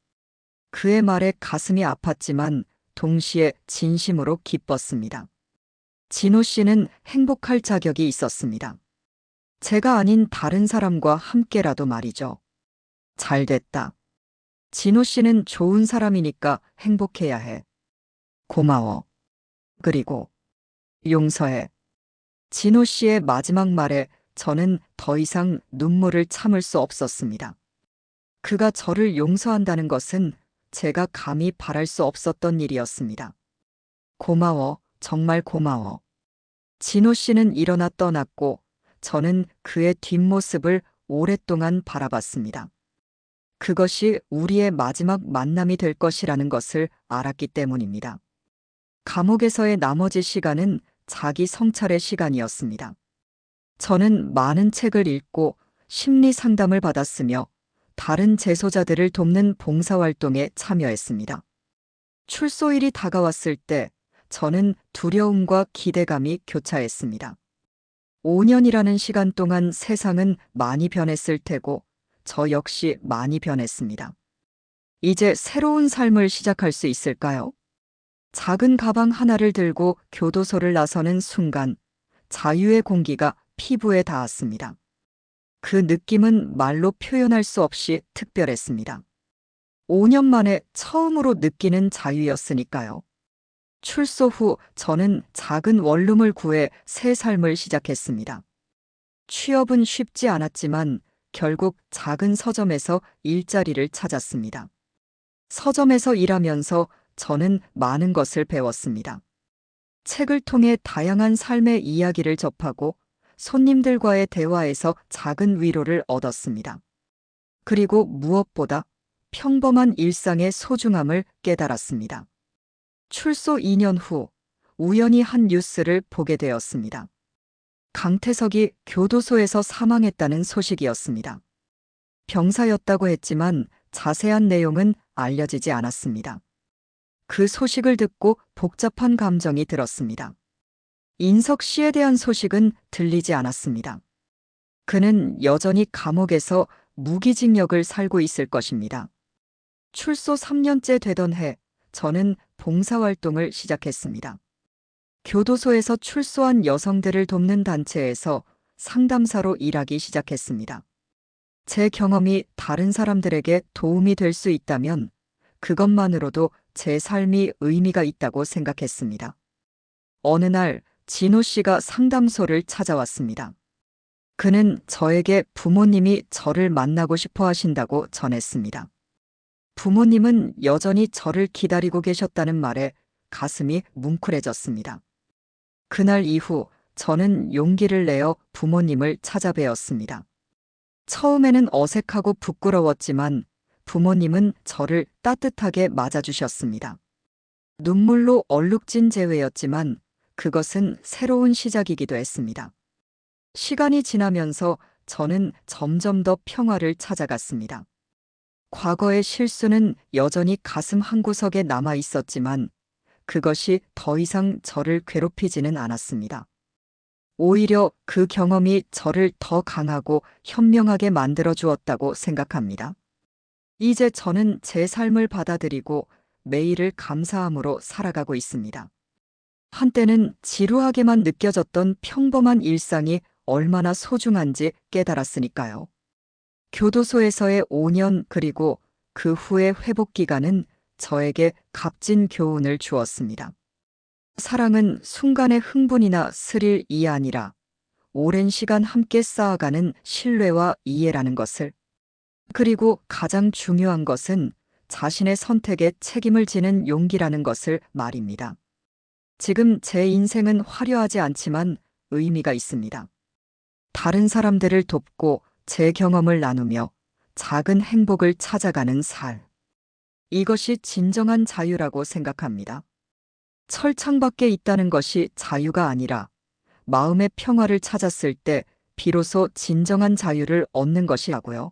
그의 말에 가슴이 아팠지만 동시에 진심으로 기뻤습니다. 진호 씨는 행복할 자격이 있었습니다. 제가 아닌 다른 사람과 함께라도 말이죠. 잘 됐다. 진호 씨는 좋은 사람이니까 행복해야 해. 고마워. 그리고 용서해. 진호 씨의 마지막 말에 저는 더 이상 눈물을 참을 수 없었습니다. 그가 저를 용서한다는 것은 제가 감히 바랄 수 없었던 일이었습니다. 고마워, 정말 고마워. 진호 씨는 일어나 떠났고 저는 그의 뒷모습을 오랫동안 바라봤습니다. 그것이 우리의 마지막 만남이 될 것이라는 것을 알았기 때문입니다. 감옥에서의 나머지 시간은 자기 성찰의 시간이었습니다. 저는 많은 책을 읽고 심리 상담을 받았으며 다른 재소자들을 돕는 봉사활동에 참여했습니다. 출소일이 다가왔을 때 저는 두려움과 기대감이 교차했습니다. 5년이라는 시간 동안 세상은 많이 변했을 테고 저 역시 많이 변했습니다. 이제 새로운 삶을 시작할 수 있을까요? 작은 가방 하나를 들고 교도소를 나서는 순간 자유의 공기가 피부에 닿았습니다. 그 느낌은 말로 표현할 수 없이 특별했습니다. 5년 만에 처음으로 느끼는 자유였으니까요. 출소 후 저는 작은 원룸을 구해 새 삶을 시작했습니다. 취업은 쉽지 않았지만 결국 작은 서점에서 일자리를 찾았습니다. 서점에서 일하면서 저는 많은 것을 배웠습니다. 책을 통해 다양한 삶의 이야기를 접하고 손님들과의 대화에서 작은 위로를 얻었습니다. 그리고 무엇보다 평범한 일상의 소중함을 깨달았습니다. 출소 2년 후 우연히 한 뉴스를 보게 되었습니다. 강태석이 교도소에서 사망했다는 소식이었습니다. 병사였다고 했지만 자세한 내용은 알려지지 않았습니다. 그 소식을 듣고 복잡한 감정이 들었습니다. 인석 씨에 대한 소식은 들리지 않았습니다. 그는 여전히 감옥에서 무기징역을 살고 있을 것입니다. 출소 3년째 되던 해 저는 봉사활동을 시작했습니다. 교도소에서 출소한 여성들을 돕는 단체에서 상담사로 일하기 시작했습니다. 제 경험이 다른 사람들에게 도움이 될 수 있다면 그것만으로도 제 삶이 의미가 있다고 생각했습니다. 어느 날 진호 씨가 상담소를 찾아왔습니다. 그는 저에게 부모님이 저를 만나고 싶어 하신다고 전했습니다. 부모님은 여전히 저를 기다리고 계셨다는 말에 가슴이 뭉클해졌습니다. 그날 이후 저는 용기를 내어 부모님을 찾아뵈었습니다. 처음에는 어색하고 부끄러웠지만 부모님은 저를 따뜻하게 맞아주셨습니다. 눈물로 얼룩진 재회였지만 그것은 새로운 시작이기도 했습니다. 시간이 지나면서 저는 점점 더 평화를 찾아갔습니다. 과거의 실수는 여전히 가슴 한구석에 남아 있었지만 그것이 더 이상 저를 괴롭히지는 않았습니다. 오히려 그 경험이 저를 더 강하고 현명하게 만들어 주었다고 생각합니다. 이제 저는 제 삶을 받아들이고 매일을 감사함으로 살아가고 있습니다. 한때는 지루하게만 느껴졌던 평범한 일상이 얼마나 소중한지 깨달았으니까요. 교도소에서의 5년 그리고 그 후의 회복 기간은 저에게 값진 교훈을 주었습니다. 사랑은 순간의 흥분이나 스릴이 아니라 오랜 시간 함께 쌓아가는 신뢰와 이해라는 것을, 그리고 가장 중요한 것은 자신의 선택에 책임을 지는 용기라는 것을 말입니다. 지금 제 인생은 화려하지 않지만 의미가 있습니다. 다른 사람들을 돕고 제 경험을 나누며 작은 행복을 찾아가는 삶. 이것이 진정한 자유라고 생각합니다. 철창 밖에 있다는 것이 자유가 아니라 마음의 평화를 찾았을 때 비로소 진정한 자유를 얻는 것이라고요.